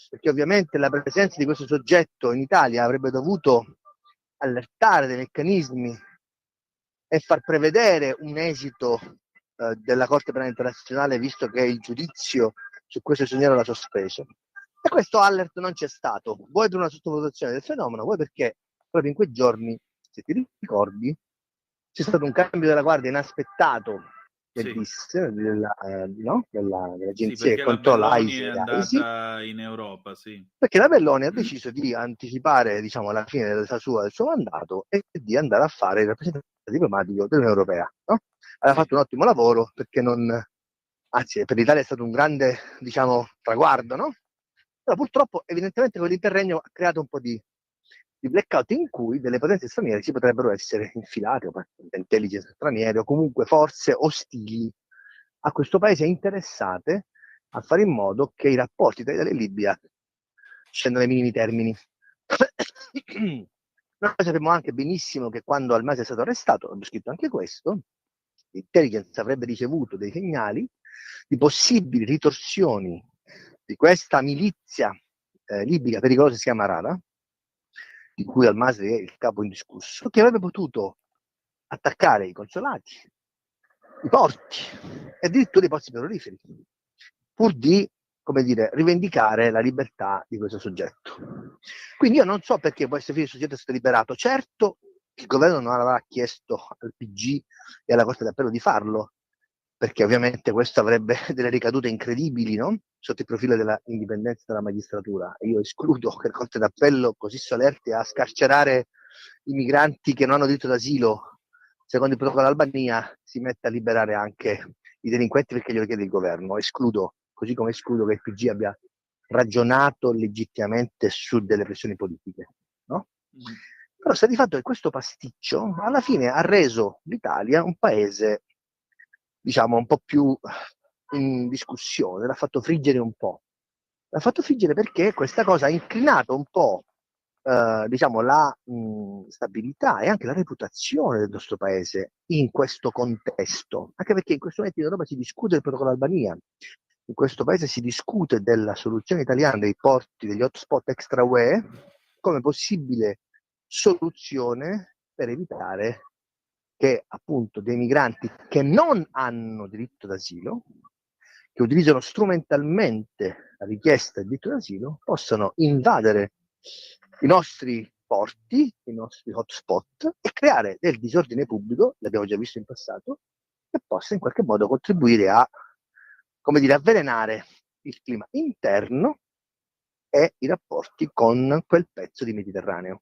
perché ovviamente la presenza di questo soggetto in Italia avrebbe dovuto allertare dei meccanismi e far prevedere un esito della Corte Penale Internazionale, visto che il giudizio su questo signore l'ha sospeso. E questo alert non c'è stato, vuoi per una sottovalutazione del fenomeno, vuoi perché proprio in quei giorni, se ti ricordi, c'è stato un cambio della guardia inaspettato del DIS, dell'agenzia che controlla AISI e AISI, in Europa, perché la Meloni ha deciso di anticipare, diciamo, la fine del suo mandato e di andare a fare il rappresentante diplomatico dell'Unione Europea, no? Aveva fatto un ottimo lavoro, perché anzi, per l'Italia è stato un grande, diciamo, traguardo, no? Però purtroppo, evidentemente, quell'interregno ha creato un po' di blackout in cui delle potenze straniere si potrebbero essere infilate, o intelligence straniere, o comunque forze ostili a questo paese interessate a fare in modo che i rapporti tra Italia e Libia scendano ai minimi termini. Noi sappiamo anche benissimo che quando Al-Masri è stato arrestato, abbiamo scritto anche questo, l'intelligence avrebbe ricevuto dei segnali di possibili ritorsioni di questa milizia libica pericolosa, si chiama Rada, di cui Al-Masri è il capo indiscusso, che avrebbe potuto attaccare i consolati, i porti e addirittura i pozzi petroliferi, pur di, come dire, rivendicare la libertà di questo soggetto. Quindi io non so perché poi il soggetto è stato liberato. Certo, il governo non aveva chiesto al PG e alla Corte d'Appello di farlo, perché ovviamente questo avrebbe delle ricadute incredibili, no? Sotto il profilo della indipendenza della magistratura. E io escludo che la Corte d'Appello, così solerte a scarcerare i migranti che non hanno diritto d'asilo, secondo il protocollo d'Albania, si metta a liberare anche i delinquenti perché glielo chiede il governo. Escludo, così come escludo che il PG abbia ragionato legittimamente su delle pressioni politiche, no? Però sta di fatto che questo pasticcio alla fine ha reso l'Italia un paese, diciamo, un po' più in discussione, l'ha fatto friggere un po'. L'ha fatto friggere perché questa cosa ha inclinato un po' diciamo, la stabilità e anche la reputazione del nostro paese in questo contesto, anche perché in questo momento in Europa si discute del protocollo Albania, in questo paese si discute della soluzione italiana dei porti, degli hotspot extra UE, come possibile soluzione per evitare che appunto dei migranti che non hanno diritto d'asilo, che utilizzano strumentalmente la richiesta di diritto d'asilo, possano invadere i nostri porti, i nostri hotspot e creare del disordine pubblico, l'abbiamo già visto in passato, che possa in qualche modo contribuire a, come dire, avvelenare il clima interno e i rapporti con quel pezzo di Mediterraneo.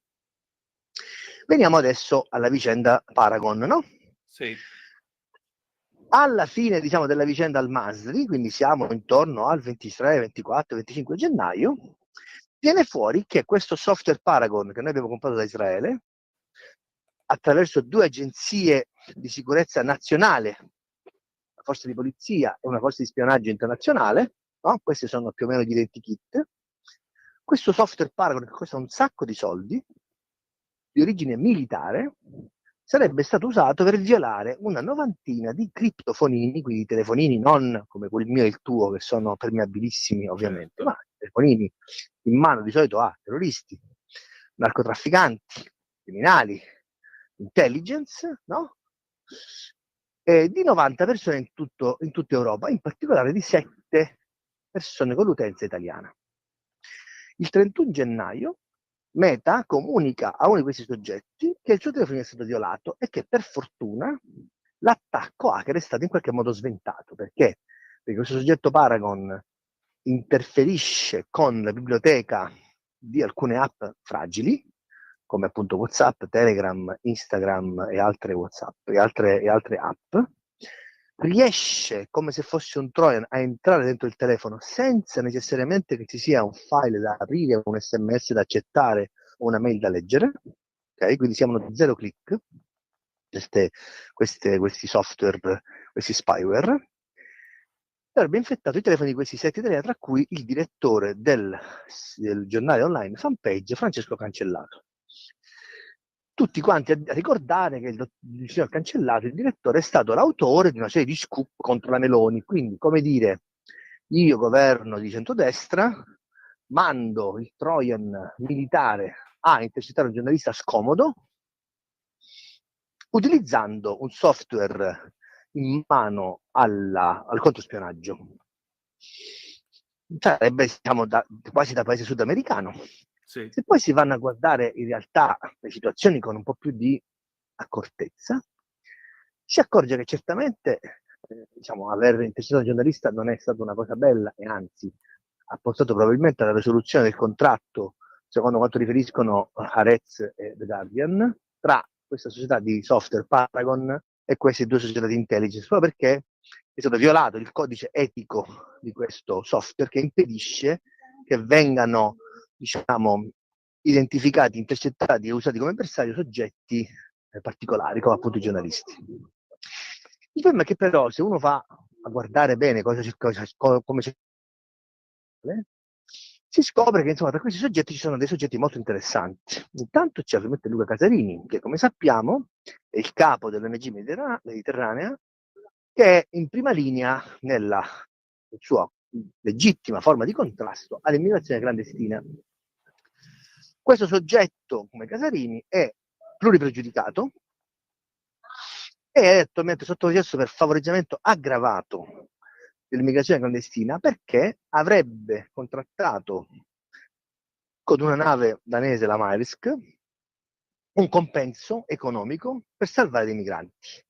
Veniamo adesso alla vicenda Paragon, no? Sì. Alla fine, diciamo, della vicenda Al-Masri, quindi siamo intorno al 23, 24, 25 gennaio, viene fuori che questo software Paragon che noi abbiamo comprato da Israele, attraverso 2 agenzie di sicurezza nazionale, una forza di polizia e una forza di spionaggio internazionale, no? Questi sono più o meno gli identikit. Questo software Paragon, che costa un sacco di soldi, di origine militare, sarebbe stato usato per violare una novantina di criptofonini, quindi telefonini non come quel mio e il tuo, che sono permeabilissimi ovviamente, ma telefonini in mano di solito a terroristi, narcotrafficanti, criminali, intelligence, no? Di 90 persone in tutta Europa, in particolare di 7 persone con l'utenza italiana. Il 31 gennaio Meta comunica a uno di questi soggetti che il suo telefono è stato violato e che per fortuna l'attacco hacker è stato in qualche modo sventato. Perché? Perché questo soggetto Paragon interferisce con la biblioteca di alcune app fragili, come appunto WhatsApp, Telegram, Instagram e altre WhatsApp e altre app, riesce come se fosse un Trojan a entrare dentro il telefono senza necessariamente che ci sia un file da aprire, un SMS da accettare o una mail da leggere, ok? Quindi siamo di 0 click, questi software, questi spyware, avrebbe infettato i telefoni di questi 7 italiani, tra cui il direttore del giornale online Fanpage, Francesco Cancellato. Tutti quanti a ricordare che il signor Cancellato, il direttore, è stato l'autore di una serie di scoop contro la Meloni. Quindi, come dire, io governo di centrodestra, mando il Trojan militare a intercettare un giornalista scomodo, utilizzando un software in mano al controspionaggio. Sarebbe, diciamo, quasi da paese sudamericano. Sì. Se poi si vanno a guardare in realtà le situazioni con un po' più di accortezza, si accorge che certamente diciamo, aver intercettato un giornalista non è stata una cosa bella e anzi ha portato probabilmente alla risoluzione del contratto, secondo quanto riferiscono Haaretz e The Guardian, tra questa società di software Paragon e queste 2 società di intelligence, proprio perché è stato violato il codice etico di questo software che impedisce che vengano, diciamo, identificati, intercettati e usati come bersaglio soggetti particolari, come appunto i giornalisti. Il problema è che però se uno va a guardare bene come si scopre che insomma tra questi soggetti ci sono dei soggetti molto interessanti. Intanto c'è ovviamente Luca Casarini, che come sappiamo è il capo dell'ONG Mediterranea, che è in prima linea nella sua legittima forma di contrasto all'immigrazione clandestina. Questo soggetto, come Casarini, è pluripregiudicato e è attualmente sotto processo per favoreggiamento aggravato dell'immigrazione clandestina perché avrebbe contrattato con una nave danese, la Maersk, un compenso economico per salvare dei migranti.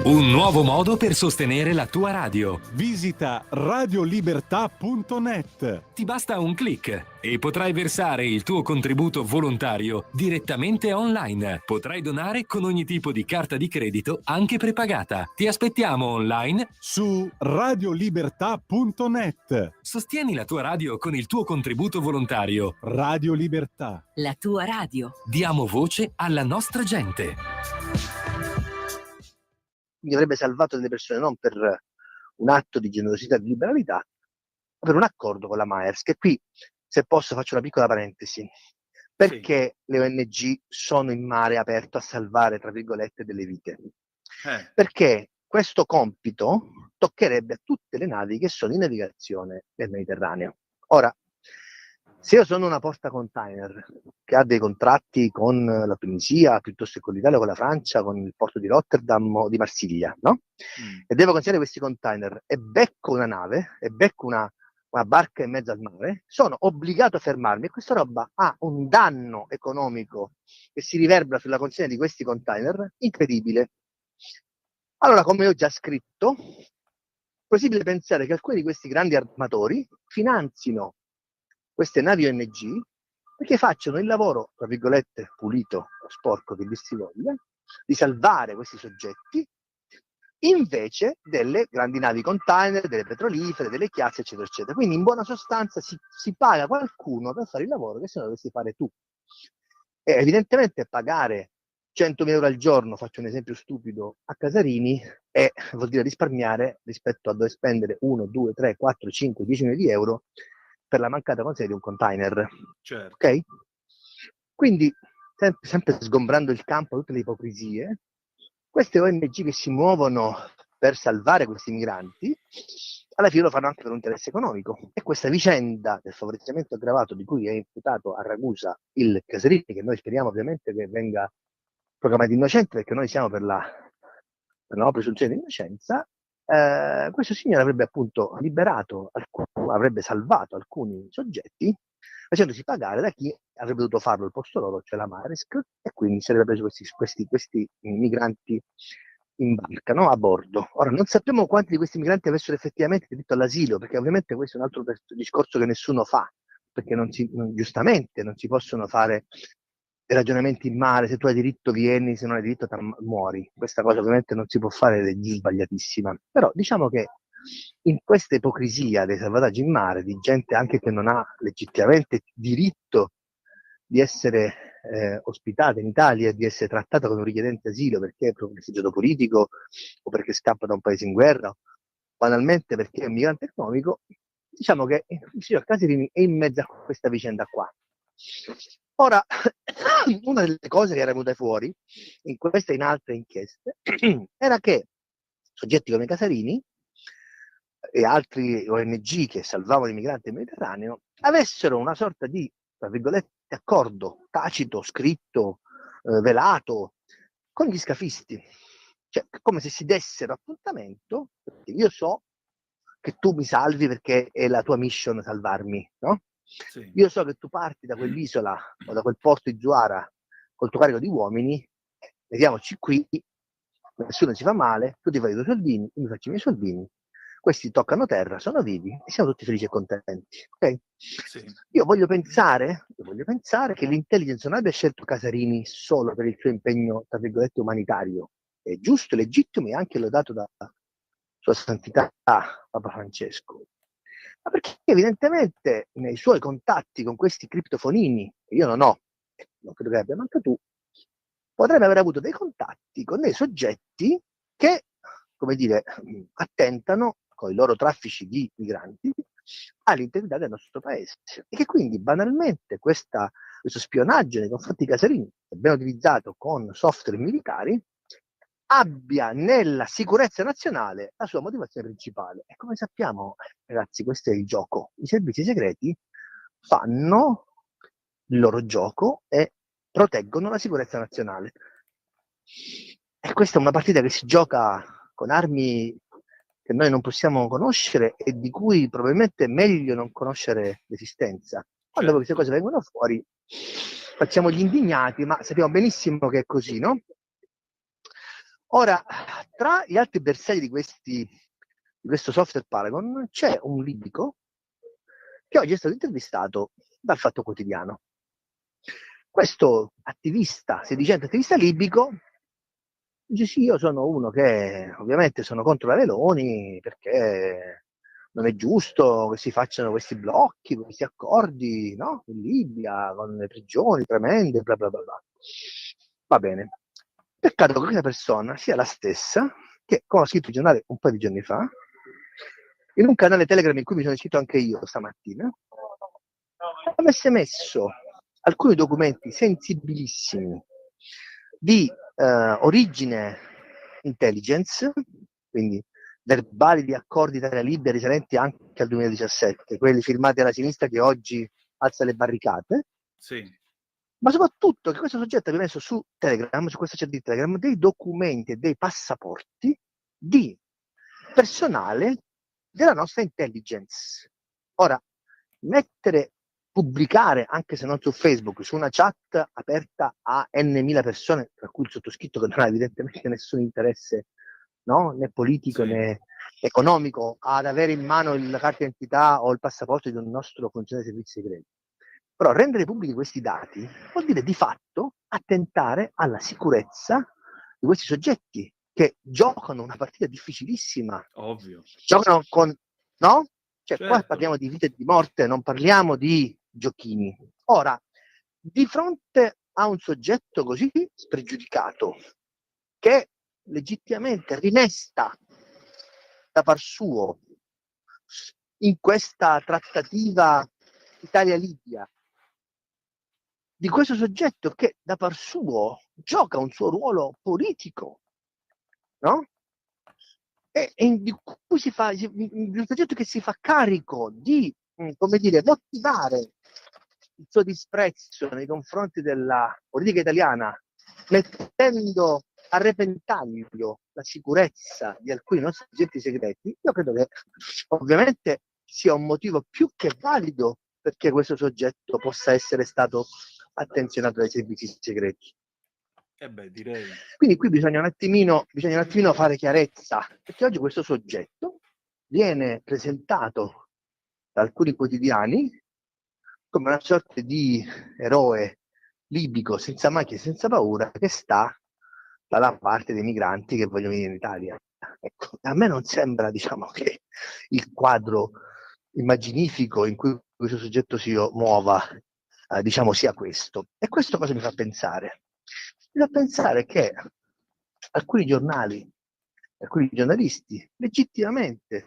Un nuovo modo per sostenere la tua radio. Visita radiolibertà.net. Ti basta un click e potrai versare il tuo contributo volontario direttamente online. Potrai donare con ogni tipo di carta di credito, anche prepagata. Ti aspettiamo online su radiolibertà.net. Sostieni la tua radio con il tuo contributo volontario. Radio Libertà. La tua radio. Diamo voce alla nostra gente. Quindi avrebbe salvato delle persone non per un atto di generosità e di liberalità, ma per un accordo con la Maersk. E qui, se posso, faccio una piccola parentesi. Perché le ONG sono in mare aperto a salvare, tra virgolette, delle vite? Perché questo compito toccherebbe a tutte le navi che sono in navigazione nel Mediterraneo. Ora, se io sono una portacontainer che ha dei contratti con la Tunisia, piuttosto che con l'Italia, con la Francia, con il porto di Rotterdam o di Marsiglia, no? E devo consegnare questi container e becco una nave, e becco una barca in mezzo al mare, sono obbligato a fermarmi e questa roba ha un danno economico che si riverbera sulla consegna di questi container incredibile. Allora, come ho già scritto, è possibile pensare che alcuni di questi grandi armatori finanzino queste navi ONG perché facciano il lavoro, tra virgolette, pulito o sporco che dir si voglia, di salvare questi soggetti invece delle grandi navi container, delle petrolifere, delle chiazze, eccetera, eccetera. Quindi in buona sostanza si paga qualcuno per fare il lavoro che se no dovresti fare tu. E evidentemente pagare 100.000 euro al giorno, faccio un esempio stupido, a Casarini vuol dire risparmiare rispetto a dover spendere 1, 2, 3, 4, 5, 10 milioni di euro per la mancata consegna di un container. Certo. Ok? Quindi sempre sgombrando il campo da tutte le ipocrisie, queste ONG che si muovono per salvare questi migranti, alla fine lo fanno anche per un interesse economico. E questa vicenda del favoreggiamento aggravato di cui è imputato a Ragusa il Casarini, che noi speriamo ovviamente che venga proclamato innocente, perché noi siamo per la nuova presunzione di innocenza, questo signore avrebbe appunto liberato, avrebbe salvato alcuni soggetti, facendosi pagare da chi avrebbe dovuto farlo al posto loro, cioè la Maersk, e quindi si avrebbe preso questi migranti in barca, no? A bordo. Ora, non sappiamo quanti di questi migranti avessero effettivamente diritto all'asilo, perché ovviamente questo è un altro discorso che nessuno fa, perché giustamente non si possono fare ragionamenti in mare: se tu hai diritto vieni, se non hai diritto muori. Questa cosa ovviamente non si può fare ed è sbagliatissima. Però diciamo che in questa ipocrisia dei salvataggi in mare, di gente anche che non ha legittimamente diritto di essere ospitata in Italia e di essere trattata come un richiedente asilo perché è un rifugiato politico o perché scappa da un paese in guerra, banalmente perché è un migrante economico, diciamo che il signor Casarini è in mezzo a questa vicenda qua. Ora, una delle cose che era venuta fuori in questa e in altre inchieste era che soggetti come Casarini e altri ONG che salvavano i migranti nel Mediterraneo avessero una sorta di, tra virgolette, accordo tacito, scritto, velato con gli scafisti, cioè come se si dessero appuntamento, perché io so che tu mi salvi perché è la tua mission salvarmi, no? Sì. Io so che tu parti da quell'isola o da quel porto di Zuara col tuo carico di uomini, vediamoci qui, nessuno ci fa male, tu ti fai i tuoi soldini, io mi faccio i miei soldini, questi toccano terra, sono vivi e siamo tutti felici e contenti. Okay? Sì. Io voglio pensare che l'intelligence non abbia scelto Casarini solo per il suo impegno, tra virgolette, umanitario. È giusto, legittimo e anche lodato da Sua Santità Papa Francesco. Ma perché evidentemente nei suoi contatti con questi criptofonini, che io non ho, non credo che abbia manco tu, potrebbe aver avuto dei contatti con dei soggetti che, come dire, attentano con i loro traffici di migranti all'integrità del nostro paese e che quindi banalmente questo spionaggio nei confronti di Casarini, ben utilizzato con software militari, abbia nella sicurezza nazionale la sua motivazione principale. E come sappiamo, ragazzi, questo è il gioco. I servizi segreti fanno il loro gioco e proteggono la sicurezza nazionale. E questa è una partita che si gioca con armi che noi non possiamo conoscere e di cui probabilmente è meglio non conoscere l'esistenza. Quando queste cose vengono fuori facciamo gli indignati, ma sappiamo benissimo che è così, no? Ora, tra gli altri bersagli di questo software Paragon c'è un libico che oggi è stato intervistato dal Fatto Quotidiano. Questo attivista, sedicente attivista libico, dice sì, io sono uno che ovviamente sono contro la Meloni perché non è giusto che si facciano questi blocchi, questi accordi, no? In Libia, con le prigioni tremende, bla bla bla bla. Va bene. Peccato che questa persona sia la stessa che, come ho scritto il giornale un paio di giorni fa, in un canale Telegram in cui mi sono iscritto anche io stamattina, avesse messo alcuni documenti sensibilissimi di origine intelligence, quindi verbali di accordi Italia-Libia risalenti anche al 2017, quelli firmati alla sinistra che oggi alza le barricate. Sì. Ma soprattutto che questo soggetto abbia messo su Telegram, su questa chat di Telegram, dei documenti e dei passaporti di personale della nostra intelligence. Ora, pubblicare, anche se non su Facebook, su una chat aperta a n.000 persone, tra cui il sottoscritto che non ha evidentemente nessun interesse, no? Né politico né economico, ad avere in mano la carta d'identità o il passaporto di un nostro funzionario dei servizi segreti. Però rendere pubblici questi dati vuol dire di fatto attentare alla sicurezza di questi soggetti che giocano una partita difficilissima. Ovvio. Giocano con, no? Cioè qua parliamo di vita e di morte, non parliamo di giochini. Ora, di fronte a un soggetto così spregiudicato, che legittimamente rimesta da par suo in questa trattativa Italia-Libia, di questo soggetto che da par suo gioca un suo ruolo politico, no? Di cui un soggetto che si fa carico di, come dire, motivare il suo disprezzo nei confronti della politica italiana, mettendo a repentaglio la sicurezza di alcuni nostri agenti segreti. Io credo che ovviamente sia un motivo più che valido perché questo soggetto possa essere stato attenzionato dai servizi segreti. Direi. Quindi qui bisogna un attimino fare chiarezza, perché oggi questo soggetto viene presentato da alcuni quotidiani come una sorta di eroe libico senza macchie e senza paura che sta dalla parte dei migranti che vogliono venire in Italia. Ecco, a me non sembra, diciamo, che il quadro immaginifico in cui questo soggetto si muova, diciamo, sia questo. E questo cosa mi fa pensare? Mi fa pensare che alcuni giornali, alcuni giornalisti, legittimamente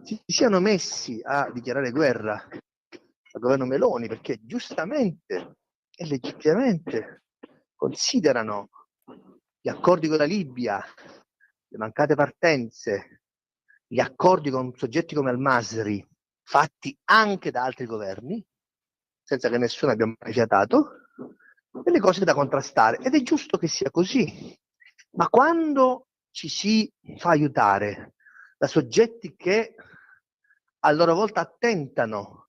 si siano messi a dichiarare guerra al governo Meloni perché giustamente e legittimamente considerano gli accordi con la Libia, le mancate partenze, gli accordi con soggetti come Al-Masri fatti anche da altri governi, senza che nessuno abbia mai fiatato, delle cose da contrastare. Ed è giusto che sia così. Ma quando ci si fa aiutare da soggetti che a loro volta attentano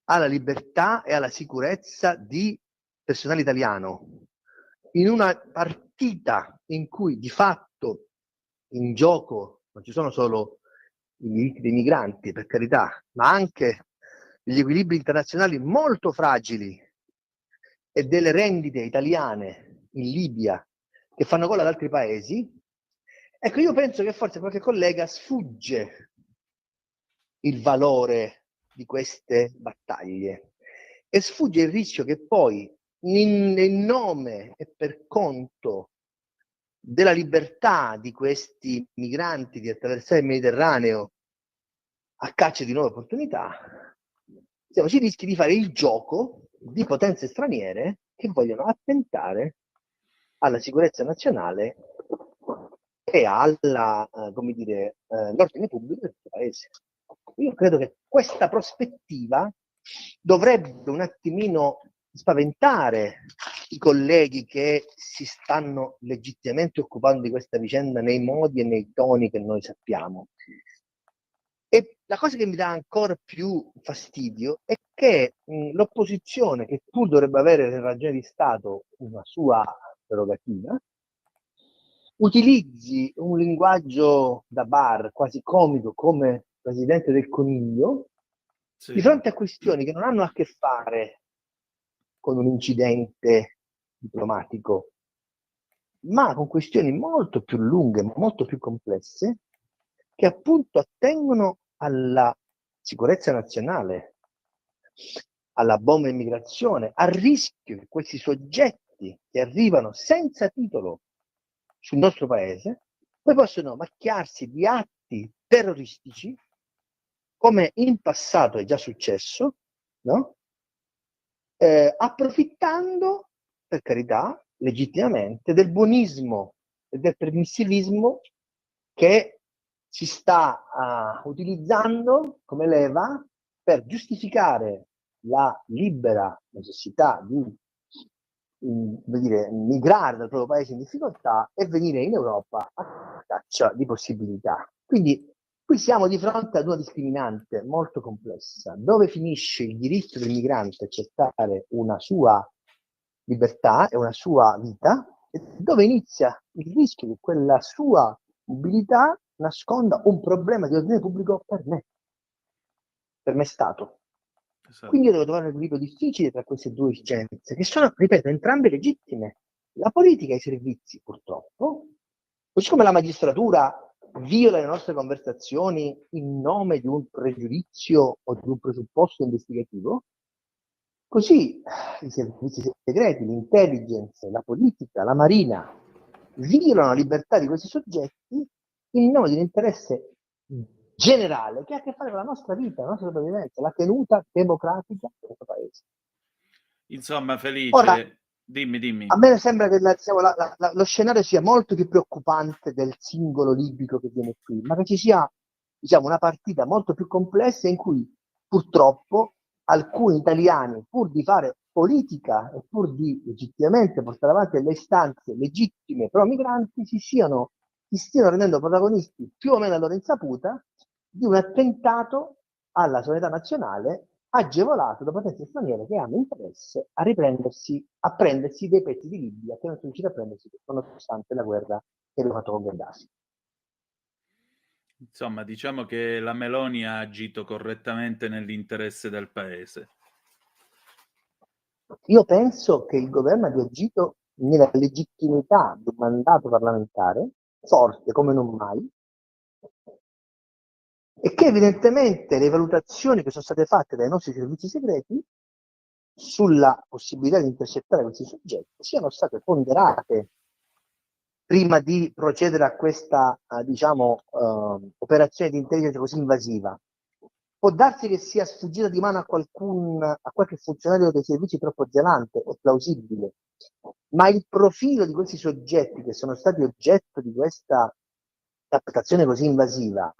alla libertà e alla sicurezza di personale italiano, in una partita in cui di fatto in gioco non ci sono solo i diritti dei migranti, per carità, ma anche gli equilibri internazionali molto fragili e delle rendite italiane in Libia che fanno gola ad altri paesi, ecco, io penso che forse qualche collega sfugge il valore di queste battaglie e sfugge il rischio che poi in nome e per conto della libertà di questi migranti di attraversare il Mediterraneo a caccia di nuove opportunità, si rischi di fare il gioco di potenze straniere che vogliono attentare alla sicurezza nazionale e alla, l'ordine pubblico del paese. Io credo che questa prospettiva dovrebbe un attimino spaventare i colleghi che si stanno legittimamente occupando di questa vicenda nei modi e nei toni che noi sappiamo. E la cosa che mi dà ancora più fastidio è che l'opposizione, che pur dovrebbe avere le ragioni di Stato una sua prerogativa, utilizzi un linguaggio da bar quasi comico come presidente del Coniglio, sì, di fronte a questioni che non hanno a che fare con un incidente diplomatico, ma con questioni molto più lunghe, molto più complesse, che appunto attengono alla sicurezza nazionale, alla bomba immigrazione, al rischio che questi soggetti che arrivano senza titolo sul nostro paese poi possono macchiarsi di atti terroristici, come in passato è già successo, no? Approfittando, per carità, legittimamente, del buonismo e del permissivismo che si sta utilizzando come leva per giustificare la libera necessità di migrare dal proprio paese in difficoltà e venire in Europa a caccia di possibilità. Quindi qui siamo di fronte ad una discriminante molto complessa. Dove finisce il diritto del migrante a accettare una sua libertà e una sua vita, e dove inizia il rischio che quella sua mobilità nasconda un problema di ordine pubblico per me Stato. Esatto. Quindi io devo trovare un equilibrio difficile tra queste due esigenze, che sono, ripeto, entrambe legittime. La politica e i servizi, purtroppo, così come la magistratura viola le nostre conversazioni in nome di un pregiudizio o di un presupposto investigativo, così i servizi segreti, l'intelligence, la politica, la marina violano la libertà di questi soggetti in nome di un interesse generale che ha a che fare con la nostra vita, la nostra sopravvivenza, la tenuta democratica del nostro paese. Insomma, Felice, Ora, dimmi. a me sembra che lo scenario sia molto più preoccupante del singolo libico che viene qui, ma che ci sia, diciamo, una partita molto più complessa in cui purtroppo alcuni italiani, pur di fare politica e pur di legittimamente portare avanti le istanze legittime pro migranti, si stiano rendendo protagonisti più o meno a loro insaputa di un attentato alla sovranità nazionale agevolato da potenze straniere che hanno interesse a prendersi dei pezzi di Libia che non sono riusciti a prendersi nonostante la guerra che abbiamo fatto con Gheddafi. Insomma, diciamo che la Meloni ha agito correttamente nell'interesse del paese. Io penso che il governo abbia agito nella legittimità di un mandato parlamentare forte come non mai, e che evidentemente le valutazioni che sono state fatte dai nostri servizi segreti sulla possibilità di intercettare questi soggetti siano state ponderate prima di procedere a questa operazione di intelligence così invasiva. Può darsi che sia sfuggita di mano a qualche funzionario dei servizi troppo zelante, è plausibile, ma il profilo di questi soggetti che sono stati oggetto di questa captazione così invasiva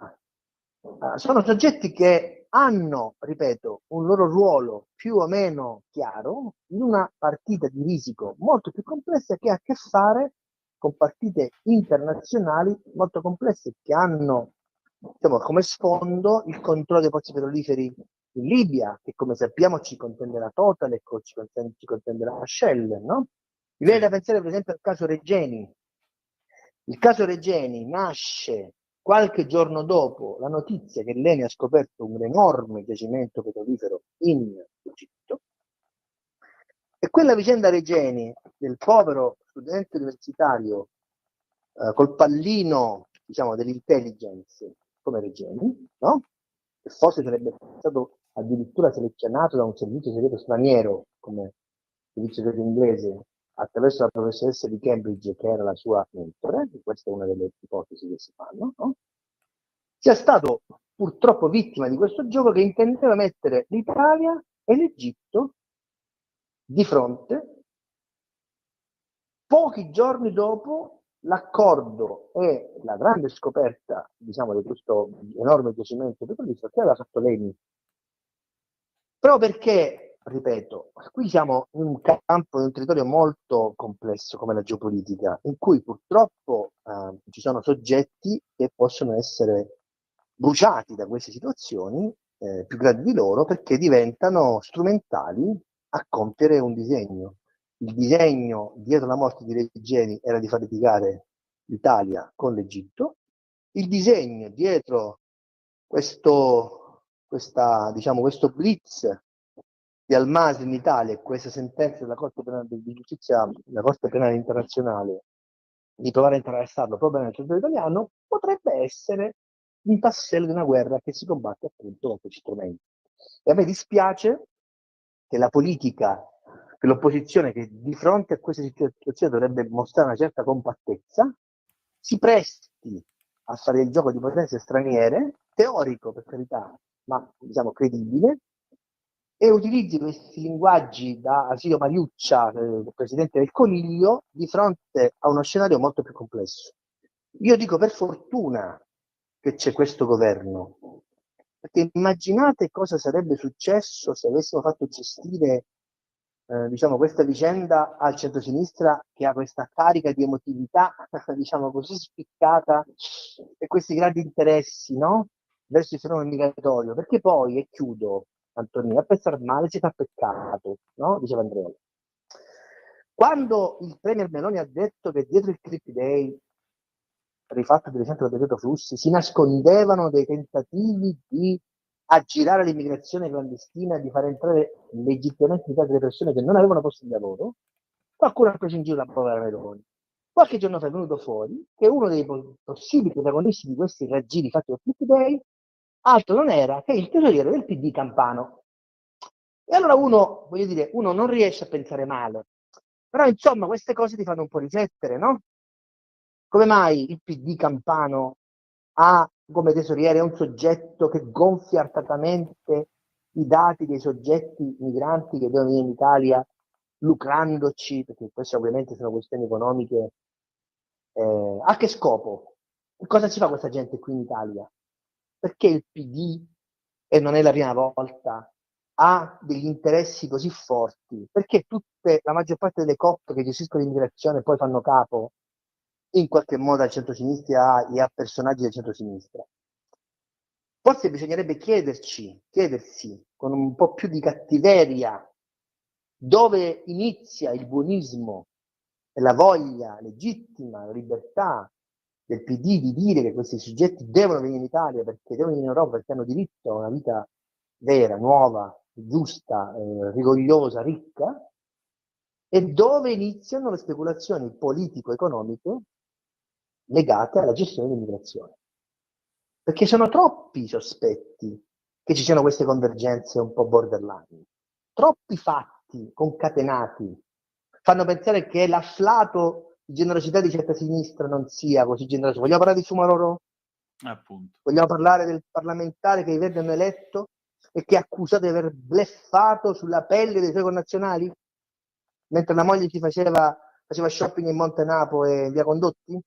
sono soggetti che hanno, ripeto, un loro ruolo più o meno chiaro in una partita di risico molto più complessa che ha a che fare con partite internazionali molto complesse che hanno, diciamo, come sfondo il controllo dei pozzi petroliferi in Libia, che come sappiamo ci contenderà Total e ci contenderà Shell, no? Mi viene da pensare per esempio al caso Regeni. Il caso Regeni nasce qualche giorno dopo la notizia che l'ENI ha scoperto un enorme giacimento petrolifero in Egitto, e quella vicenda Regeni del povero studente universitario col pallino, diciamo, dell'intelligence come Regeni, no? Che forse sarebbe stato addirittura selezionato da un servizio segreto straniero come il servizio segreto inglese attraverso la professoressa di Cambridge che era la sua mentore, questa è una delle ipotesi che si fanno, no? Sia stato purtroppo vittima di questo gioco che intendeva mettere l'Italia e l'Egitto di fronte pochi giorni dopo l'accordo e la grande scoperta, diciamo, di questo enorme giacimento petrolifero che aveva fatto l'ENI. Proprio perché, ripeto, qui siamo in un campo, in un territorio molto complesso come la geopolitica, in cui purtroppo ci sono soggetti che possono essere bruciati da queste situazioni, più grandi di loro, perché diventano strumentali a compiere un disegno. Il disegno dietro la morte di Regeni era di far litigare l'Italia con l'Egitto. Il disegno dietro questo blitz di Al-Masri in Italia e questa sentenza della Corte Penale di Giustizia, la Corte Penale Internazionale, di provare a attraversarlo proprio nel territorio italiano, potrebbe essere un tassello di una guerra che si combatte appunto con questi strumenti. E a me dispiace che la politica, che l'opposizione, che di fronte a questa situazione dovrebbe mostrare una certa compattezza, si presti a fare il gioco di potenze straniere, teorico per carità, ma diciamo credibile, e utilizzi questi linguaggi da Asilio Mariuccia, presidente del Coniglio, di fronte a uno scenario molto più complesso. Io dico per fortuna che c'è questo governo, perché immaginate cosa sarebbe successo se avessimo fatto gestire questa vicenda al centro-sinistra, che ha questa carica di emotività diciamo così spiccata e questi grandi interessi, no? Verso il fenomeno migratorio, perché poi, e chiudo Antonino, a pensare male si fa peccato, no? Diceva Andrea. Quando il premier Meloni ha detto che dietro il Trip Day, rifatto per esempio dal decreto flussi, si nascondevano dei tentativi di aggirare l'immigrazione clandestina e di far entrare legittimamente in Italia delle persone che non avevano posto di lavoro, qualcuno ha preso in giro la povera Meloni. Qualche giorno fa è venuto fuori che uno dei possibili protagonisti di questi raggiri fatti dal Trip Day altro non era che il tesoriere del PD campano. E allora uno non riesce a pensare male, però insomma queste cose ti fanno un po' riflettere, no? Come mai il PD campano ha come tesoriere un soggetto che gonfia artatamente i dati dei soggetti migranti che devono venire in Italia lucrandoci, perché queste ovviamente sono questioni economiche. A che scopo? Cosa ci fa questa gente qui in Italia? Perché il PD, e non è la prima volta, ha degli interessi così forti? Perché la maggior parte delle COP che gestiscono l'immigrazione poi fanno capo in qualche modo al centro-sinistra e a personaggi del centro-sinistra? Forse bisognerebbe chiedersi con un po' più di cattiveria dove inizia il buonismo e la voglia legittima, la libertà del PD di dire che questi soggetti devono venire in Italia, perché devono venire in Europa, perché hanno diritto a una vita vera, nuova, giusta, rigogliosa, ricca, e dove iniziano le speculazioni politico-economiche legate alla gestione dell'immigrazione. Perché sono troppi i sospetti che ci siano queste convergenze un po' borderline. Troppi fatti concatenati fanno pensare che l'afflato di generosità di certa sinistra non sia così generoso. Vogliamo parlare di Soumahoro? Appunto. Vogliamo parlare del parlamentare che i Verdi hanno eletto e che è accusato di aver bleffato sulla pelle dei suoi connazionali? Mentre la moglie faceva shopping in Monte Napo e via Condotti?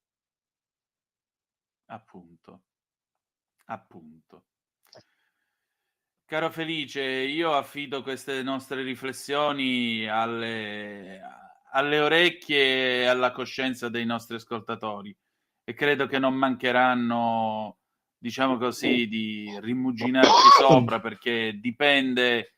Appunto. Caro Felice, io affido queste nostre riflessioni alle orecchie e alla coscienza dei nostri ascoltatori, e credo che non mancheranno, diciamo così, di rimuginarci sopra, perché dipende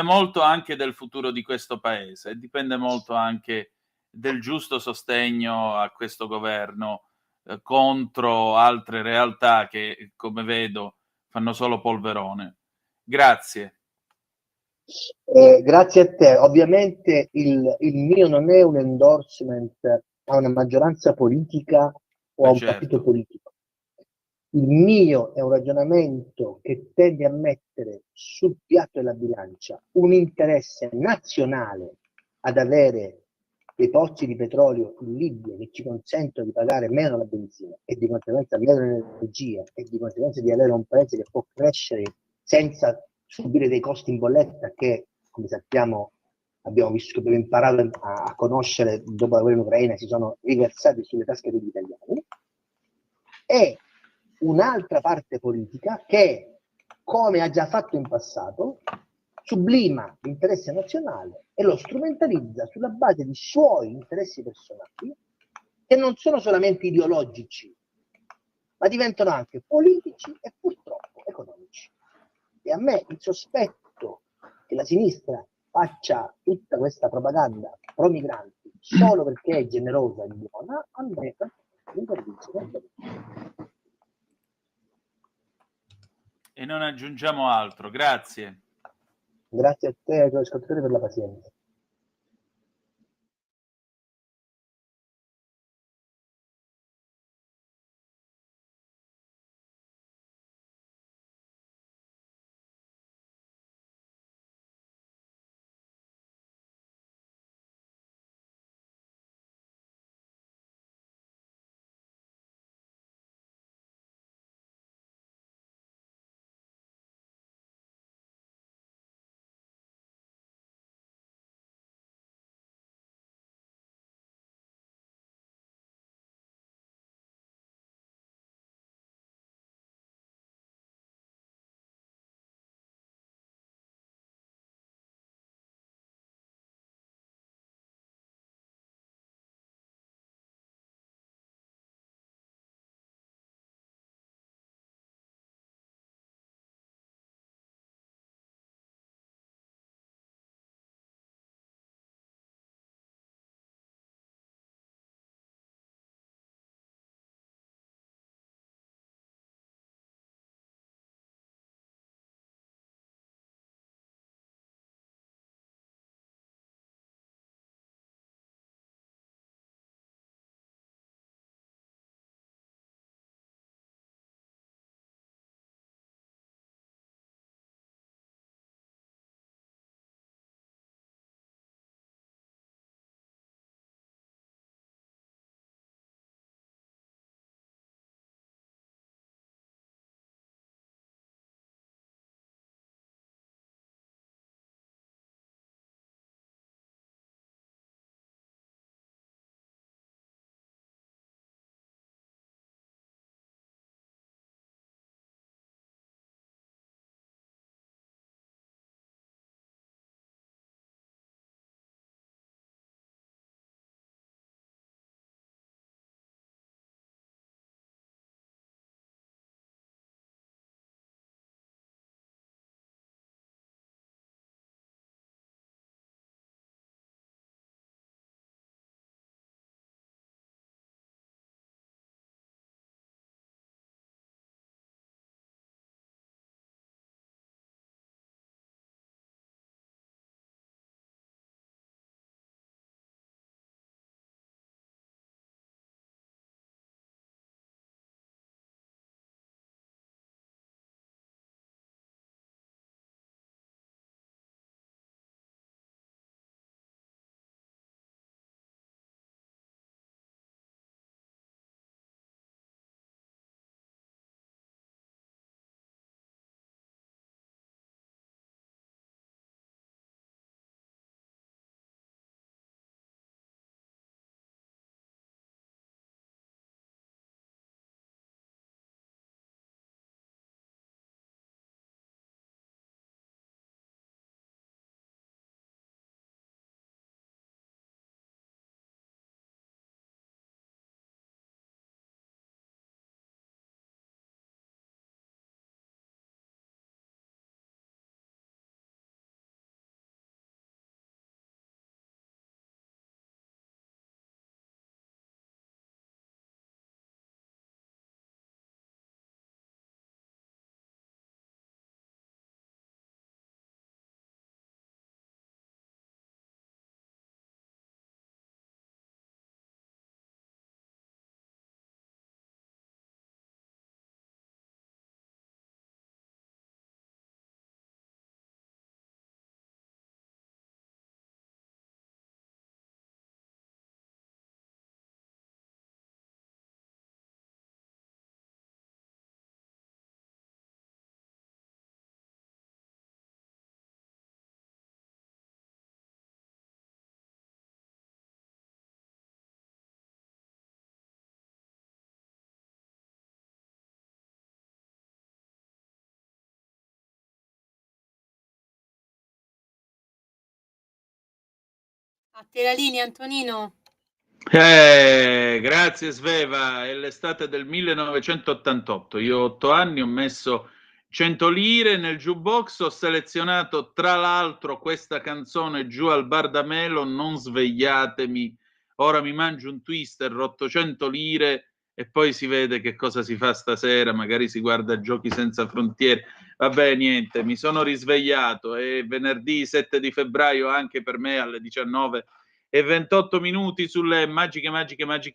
molto anche del futuro di questo paese, dipende molto anche del giusto sostegno a questo governo contro altre realtà che, come vedo, fanno solo polverone. Grazie. Grazie a te. Ovviamente il mio non è un endorsement a una maggioranza politica o a un partito politico. Il mio è un ragionamento che tende a mettere sul piatto della bilancia un interesse nazionale ad avere dei pozzi di petrolio in Libia che ci consentono di pagare meno la benzina e di conseguenza meno l'energia e di conseguenza di avere un paese che può crescere senza subire dei costi in bolletta che, come sappiamo, abbiamo imparato a conoscere dopo la guerra in Ucraina, si sono riversati sulle tasche degli italiani, e un'altra parte politica che, come ha già fatto in passato, sublima l'interesse nazionale e lo strumentalizza sulla base di suoi interessi personali, che non sono solamente ideologici, ma diventano anche politici e purtroppo economici. E a me il sospetto che la sinistra faccia tutta questa propaganda pro migranti solo perché è generosa e buona, a me mi convince. E non aggiungiamo altro. Grazie. Grazie a te e ai tuoi ascoltatori per la pazienza. A te la linea, Antonino. Grazie Sveva, è l'estate del 1988, io ho 8 anni, ho messo 100 lire nel jukebox, ho selezionato tra l'altro questa canzone Giù al bar da Melo, Non svegliatemi, ora mi mangio un twister, 800 lire e poi si vede che cosa si fa stasera, magari si guarda Giochi senza frontiere. Vabbè, niente, mi sono risvegliato, è venerdì 7 di febbraio anche per me alle 19:28 sulle magiche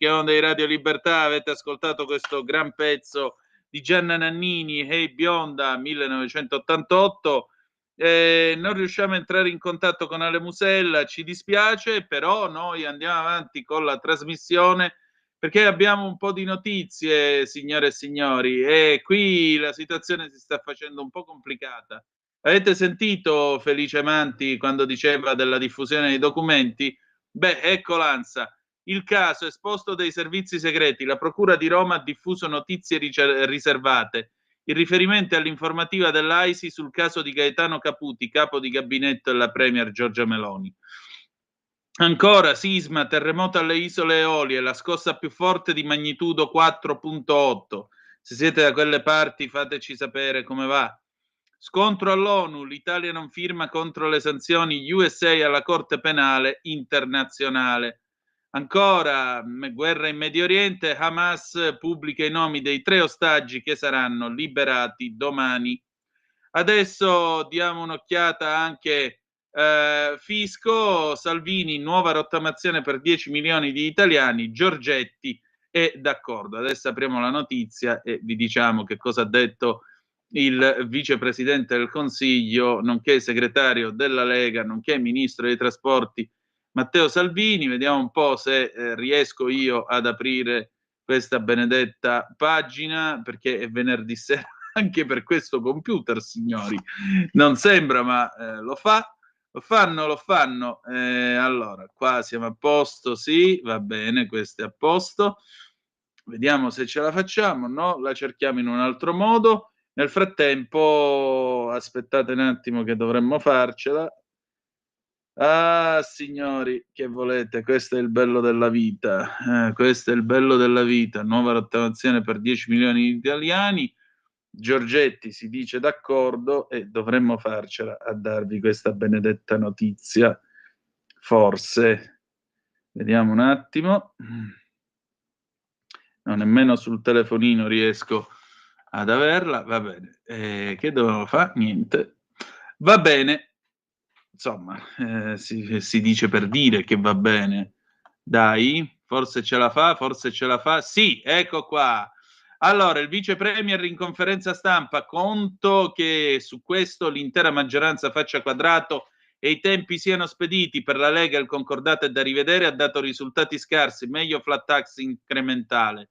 onde di Radio Libertà. Avete ascoltato questo gran pezzo di Gianna Nannini, Hey Bionda, 1988. Non riusciamo a entrare in contatto con Ale Musella, ci dispiace, però noi andiamo avanti con la trasmissione perché abbiamo un po' di notizie, signore e signori, e qui la situazione si sta facendo un po' complicata. Avete sentito Felice Manti quando diceva della diffusione dei documenti? Beh, ecco l'ANSA. Il caso esposto dai servizi segreti. La Procura di Roma ha diffuso notizie riservate. Il riferimento è all'informativa dell'AISI sul caso di Gaetano Caputi, capo di gabinetto della Premier Giorgia Meloni. Ancora, sisma, terremoto alle Isole Eolie, la scossa più forte di magnitudo 4.8. Se siete da quelle parti fateci sapere come va. Scontro all'ONU, l'Italia non firma contro le sanzioni USA alla Corte Penale Internazionale. Ancora, guerra in Medio Oriente, Hamas pubblica i nomi dei 3 ostaggi che saranno liberati domani. Adesso diamo un'occhiata anche fisco, Salvini, nuova rottamazione per 10 milioni di italiani, Giorgetti è d'accordo. Adesso apriamo la notizia e vi diciamo che cosa ha detto il vicepresidente del Consiglio, nonché segretario della Lega, nonché ministro dei trasporti, Matteo Salvini. Vediamo un po' se riesco io ad aprire questa benedetta pagina, perché è venerdì sera anche per questo computer, signori. Non sembra, ma lo fa. Lo fanno. Allora, qua siamo a posto, sì, va bene, questo è a posto. Vediamo se ce la facciamo, no? La cerchiamo in un altro modo. Nel frattempo, aspettate un attimo che dovremmo farcela. Ah, signori, che volete? Questo è il bello della vita. Questo è il bello della vita. Nuova rottamazione per 10 milioni di italiani. Giorgetti si dice d'accordo e dovremmo farcela a darvi questa benedetta notizia. Forse. Vediamo un attimo. No, nemmeno sul telefonino riesco ad averla. Va bene. Che dovevo fare? Niente. Va bene. Insomma, si dice per dire che va bene. Dai, forse ce la fa. Sì, ecco qua. Allora, il vice premier in conferenza stampa, conto che su questo l'intera maggioranza faccia quadrato e i tempi siano spediti. Per la Lega il concordato è da rivedere, ha dato risultati scarsi, meglio flat tax incrementale.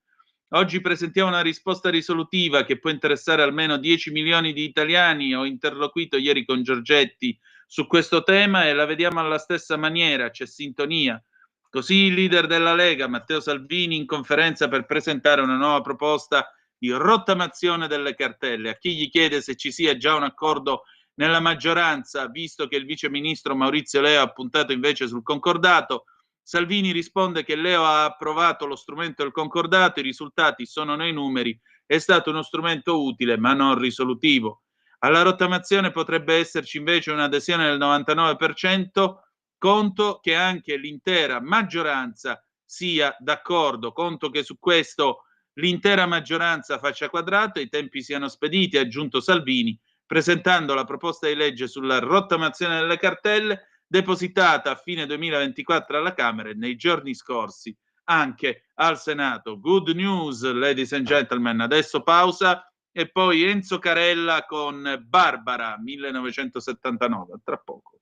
Oggi presentiamo una risposta risolutiva che può interessare almeno 10 milioni di italiani. Ho interloquito ieri con Giorgetti su questo tema e la vediamo alla stessa maniera, c'è sintonia. Così il leader della Lega, Matteo Salvini, in conferenza per presentare una nuova proposta di rottamazione delle cartelle. A chi gli chiede se ci sia già un accordo nella maggioranza, visto che il vice ministro Maurizio Leo ha puntato invece sul concordato, Salvini risponde che Leo ha approvato lo strumento del concordato, i risultati sono nei numeri, è stato uno strumento utile ma non risolutivo. Alla rottamazione potrebbe esserci invece un'adesione del 99%, conto che anche l'intera maggioranza sia d'accordo, conto che su questo l'intera maggioranza faccia quadrato, i tempi siano spediti, ha aggiunto Salvini, presentando la proposta di legge sulla rottamazione delle cartelle, depositata a fine 2024 alla Camera e nei giorni scorsi anche al Senato. Good news, ladies and gentlemen. Adesso pausa e poi Enzo Carella con Barbara, 1979, tra poco.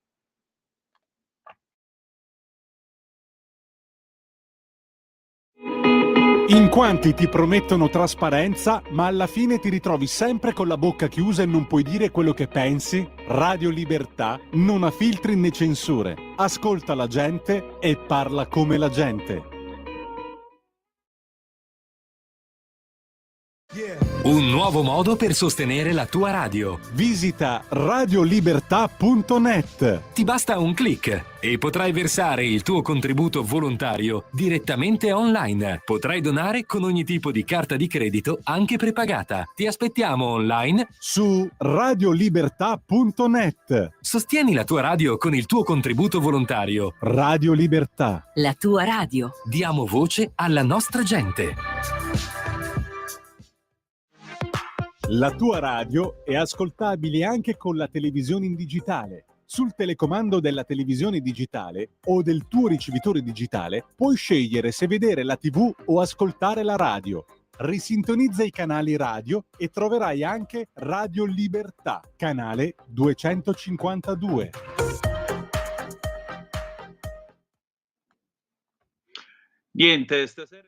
In quanti ti promettono trasparenza, ma alla fine ti ritrovi sempre con la bocca chiusa e non puoi dire quello che pensi? Radio Libertà non ha filtri né censure. Ascolta la gente e parla come la gente. Un nuovo modo per sostenere la tua radio. Visita radiolibertà.net. Ti basta un click e potrai versare il tuo contributo volontario direttamente online. Potrai donare con ogni tipo di carta di credito, anche prepagata. Ti aspettiamo online su radiolibertà.net. Sostieni la tua radio con il tuo contributo volontario. Radio Libertà. La tua radio. Diamo voce alla nostra gente. La tua radio è ascoltabile anche con la televisione in digitale. Sul telecomando della televisione digitale o del tuo ricevitore digitale puoi scegliere se vedere la TV o ascoltare la radio. Risintonizza i canali radio e troverai anche Radio Libertà, canale 252. Niente, stasera...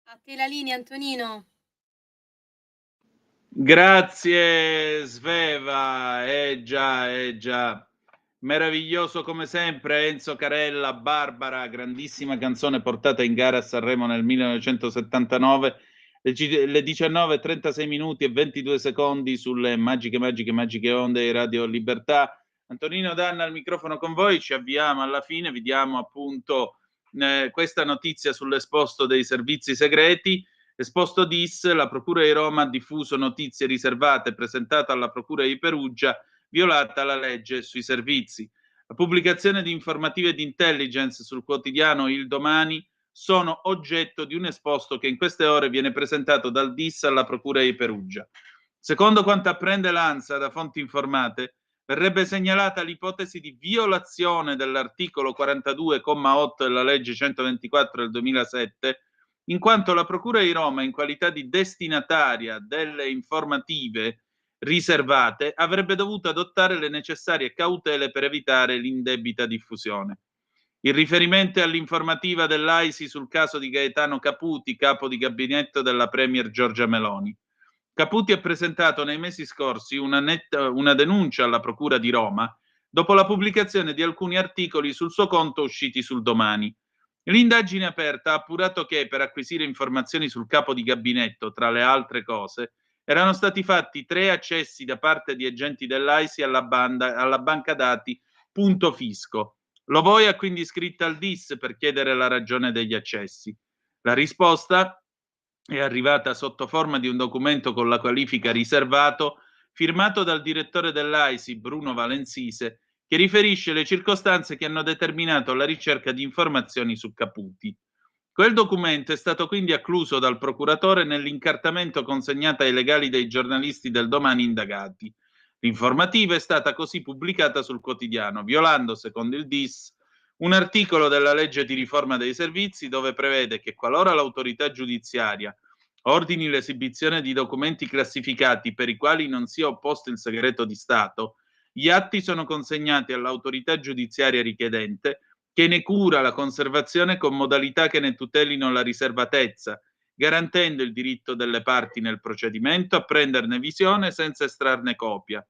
A te la linea, Antonino. Grazie Sveva, già, meraviglioso come sempre Enzo Carella, Barbara, grandissima canzone portata in gara a Sanremo nel 1979, le 19:36 minuti e 22 secondi sulle magiche onde di Radio Libertà. Antonino Danna al microfono con voi, ci avviamo alla fine, vi diamo appunto questa notizia sull'esposto dei servizi segreti. Esposto DIS, la Procura di Roma ha diffuso notizie riservate presentate alla Procura di Perugia, violata la legge sui servizi. La pubblicazione di informative di intelligence sul quotidiano Il Domani sono oggetto di un esposto che in queste ore viene presentato dal DIS alla Procura di Perugia. Secondo quanto apprende l'ANSA da fonti informate, verrebbe segnalata l'ipotesi di violazione dell'articolo 42,8 della legge 124 del 2007, in quanto la Procura di Roma, in qualità di destinataria delle informative riservate, avrebbe dovuto adottare le necessarie cautele per evitare l'indebita diffusione. Il riferimento è all'informativa dell'AISI sul caso di Gaetano Caputi, capo di gabinetto della Premier Giorgia Meloni. Caputi ha presentato nei mesi scorsi una denuncia alla Procura di Roma dopo la pubblicazione di alcuni articoli sul suo conto usciti sul Domani. L'indagine aperta ha appurato che per acquisire informazioni sul capo di gabinetto, tra le altre cose, erano stati fatti 3 accessi da parte di agenti dell'AISI alla banca dati Punto Fisco. L'Ovoi ha quindi scritto al DIS per chiedere la ragione degli accessi. La risposta è arrivata sotto forma di un documento con la qualifica riservato firmato dal direttore dell'AISI, Bruno Valensise, che riferisce le circostanze che hanno determinato la ricerca di informazioni su Caputi. Quel documento è stato quindi accluso dal procuratore nell'incartamento consegnato ai legali dei giornalisti del Domani indagati. L'informativa è stata così pubblicata sul quotidiano, violando, secondo il DIS, un articolo della legge di riforma dei servizi dove prevede che qualora l'autorità giudiziaria ordini l'esibizione di documenti classificati per i quali non sia opposto il segreto di Stato, gli atti sono consegnati all'autorità giudiziaria richiedente che ne cura la conservazione con modalità che ne tutelino la riservatezza, garantendo il diritto delle parti nel procedimento a prenderne visione senza estrarne copia.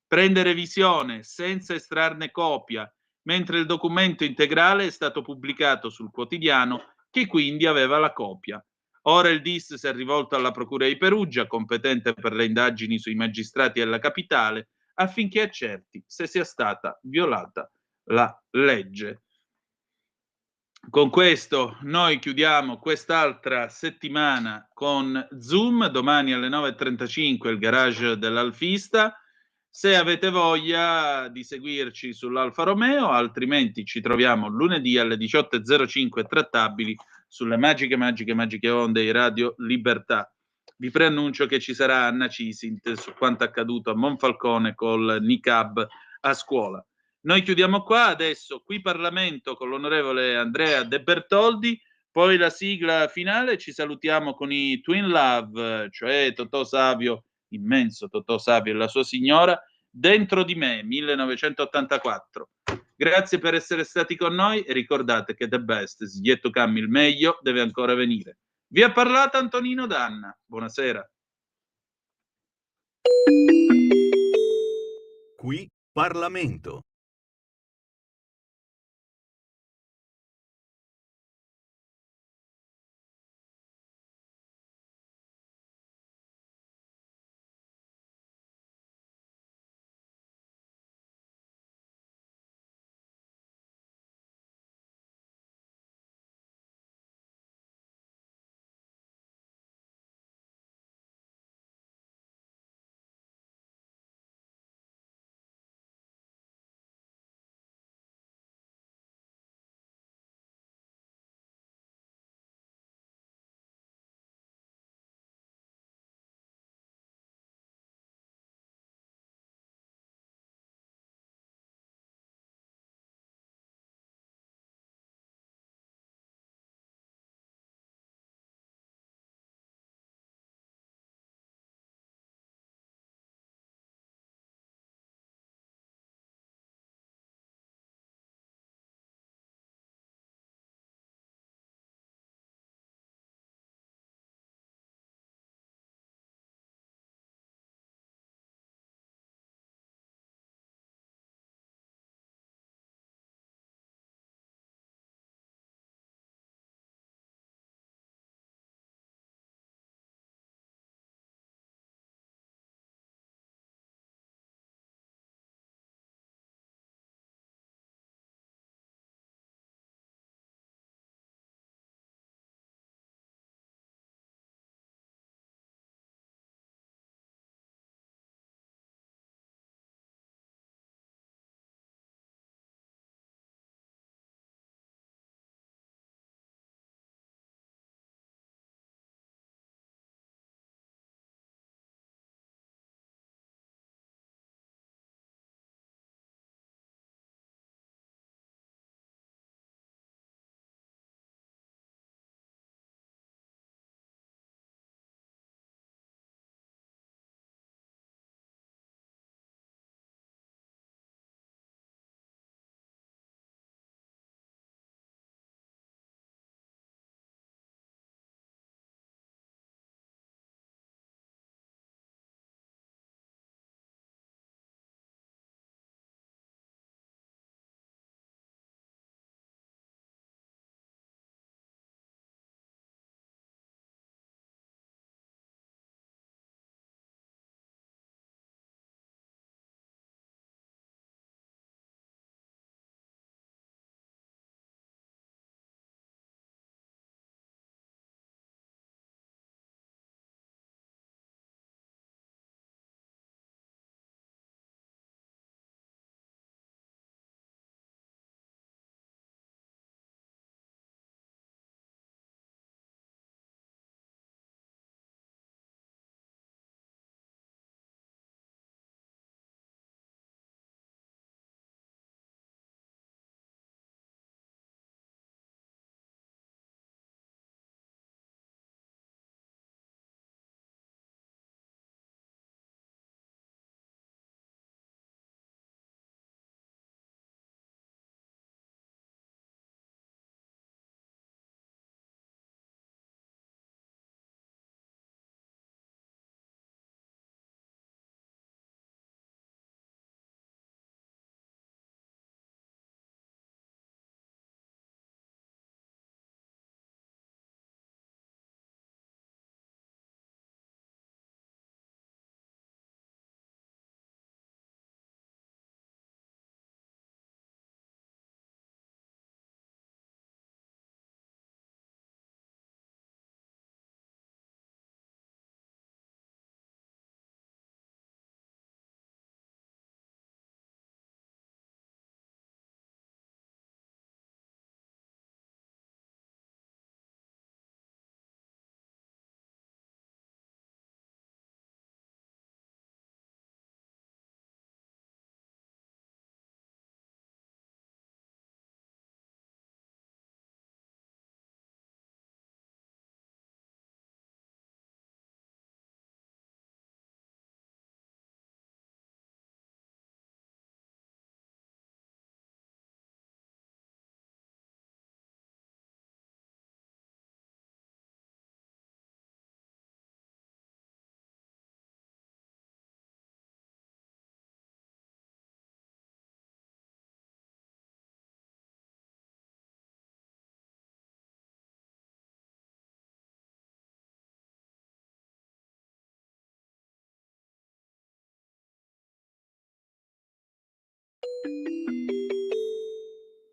Prendere visione senza estrarne copia, mentre il documento integrale è stato pubblicato sul quotidiano che quindi aveva la copia. Ora il DIS si è rivolto alla Procura di Perugia, competente per le indagini sui magistrati della capitale, affinché accerti se sia stata violata la legge. Con questo noi chiudiamo quest'altra settimana con Zoom, domani alle 9.35 il garage dell'Alfista. Se avete voglia di seguirci sull'Alfa Romeo, altrimenti ci troviamo lunedì alle 18.05 trattabili sulle magiche onde di Radio Libertà. Vi preannuncio che ci sarà Anna Cisint su quanto accaduto a Monfalcone col niqab a scuola. Noi chiudiamo qua, adesso qui Parlamento con l'onorevole Andrea De Bertoldi, poi la sigla finale, ci salutiamo con i Twin Love, cioè Totò Savio, immenso Totò Savio e la sua signora, Dentro di me, 1984. Grazie per essere stati con noi e ricordate che the best is yet to come, il meglio deve ancora venire. Vi ha parlato Antonino Danna, buonasera. Qui Parlamento.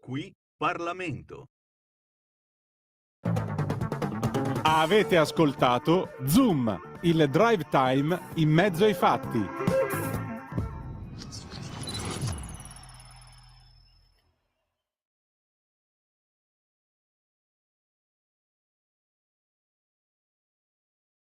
Qui Parlamento. Avete ascoltato Zoom, il drive time in mezzo ai fatti.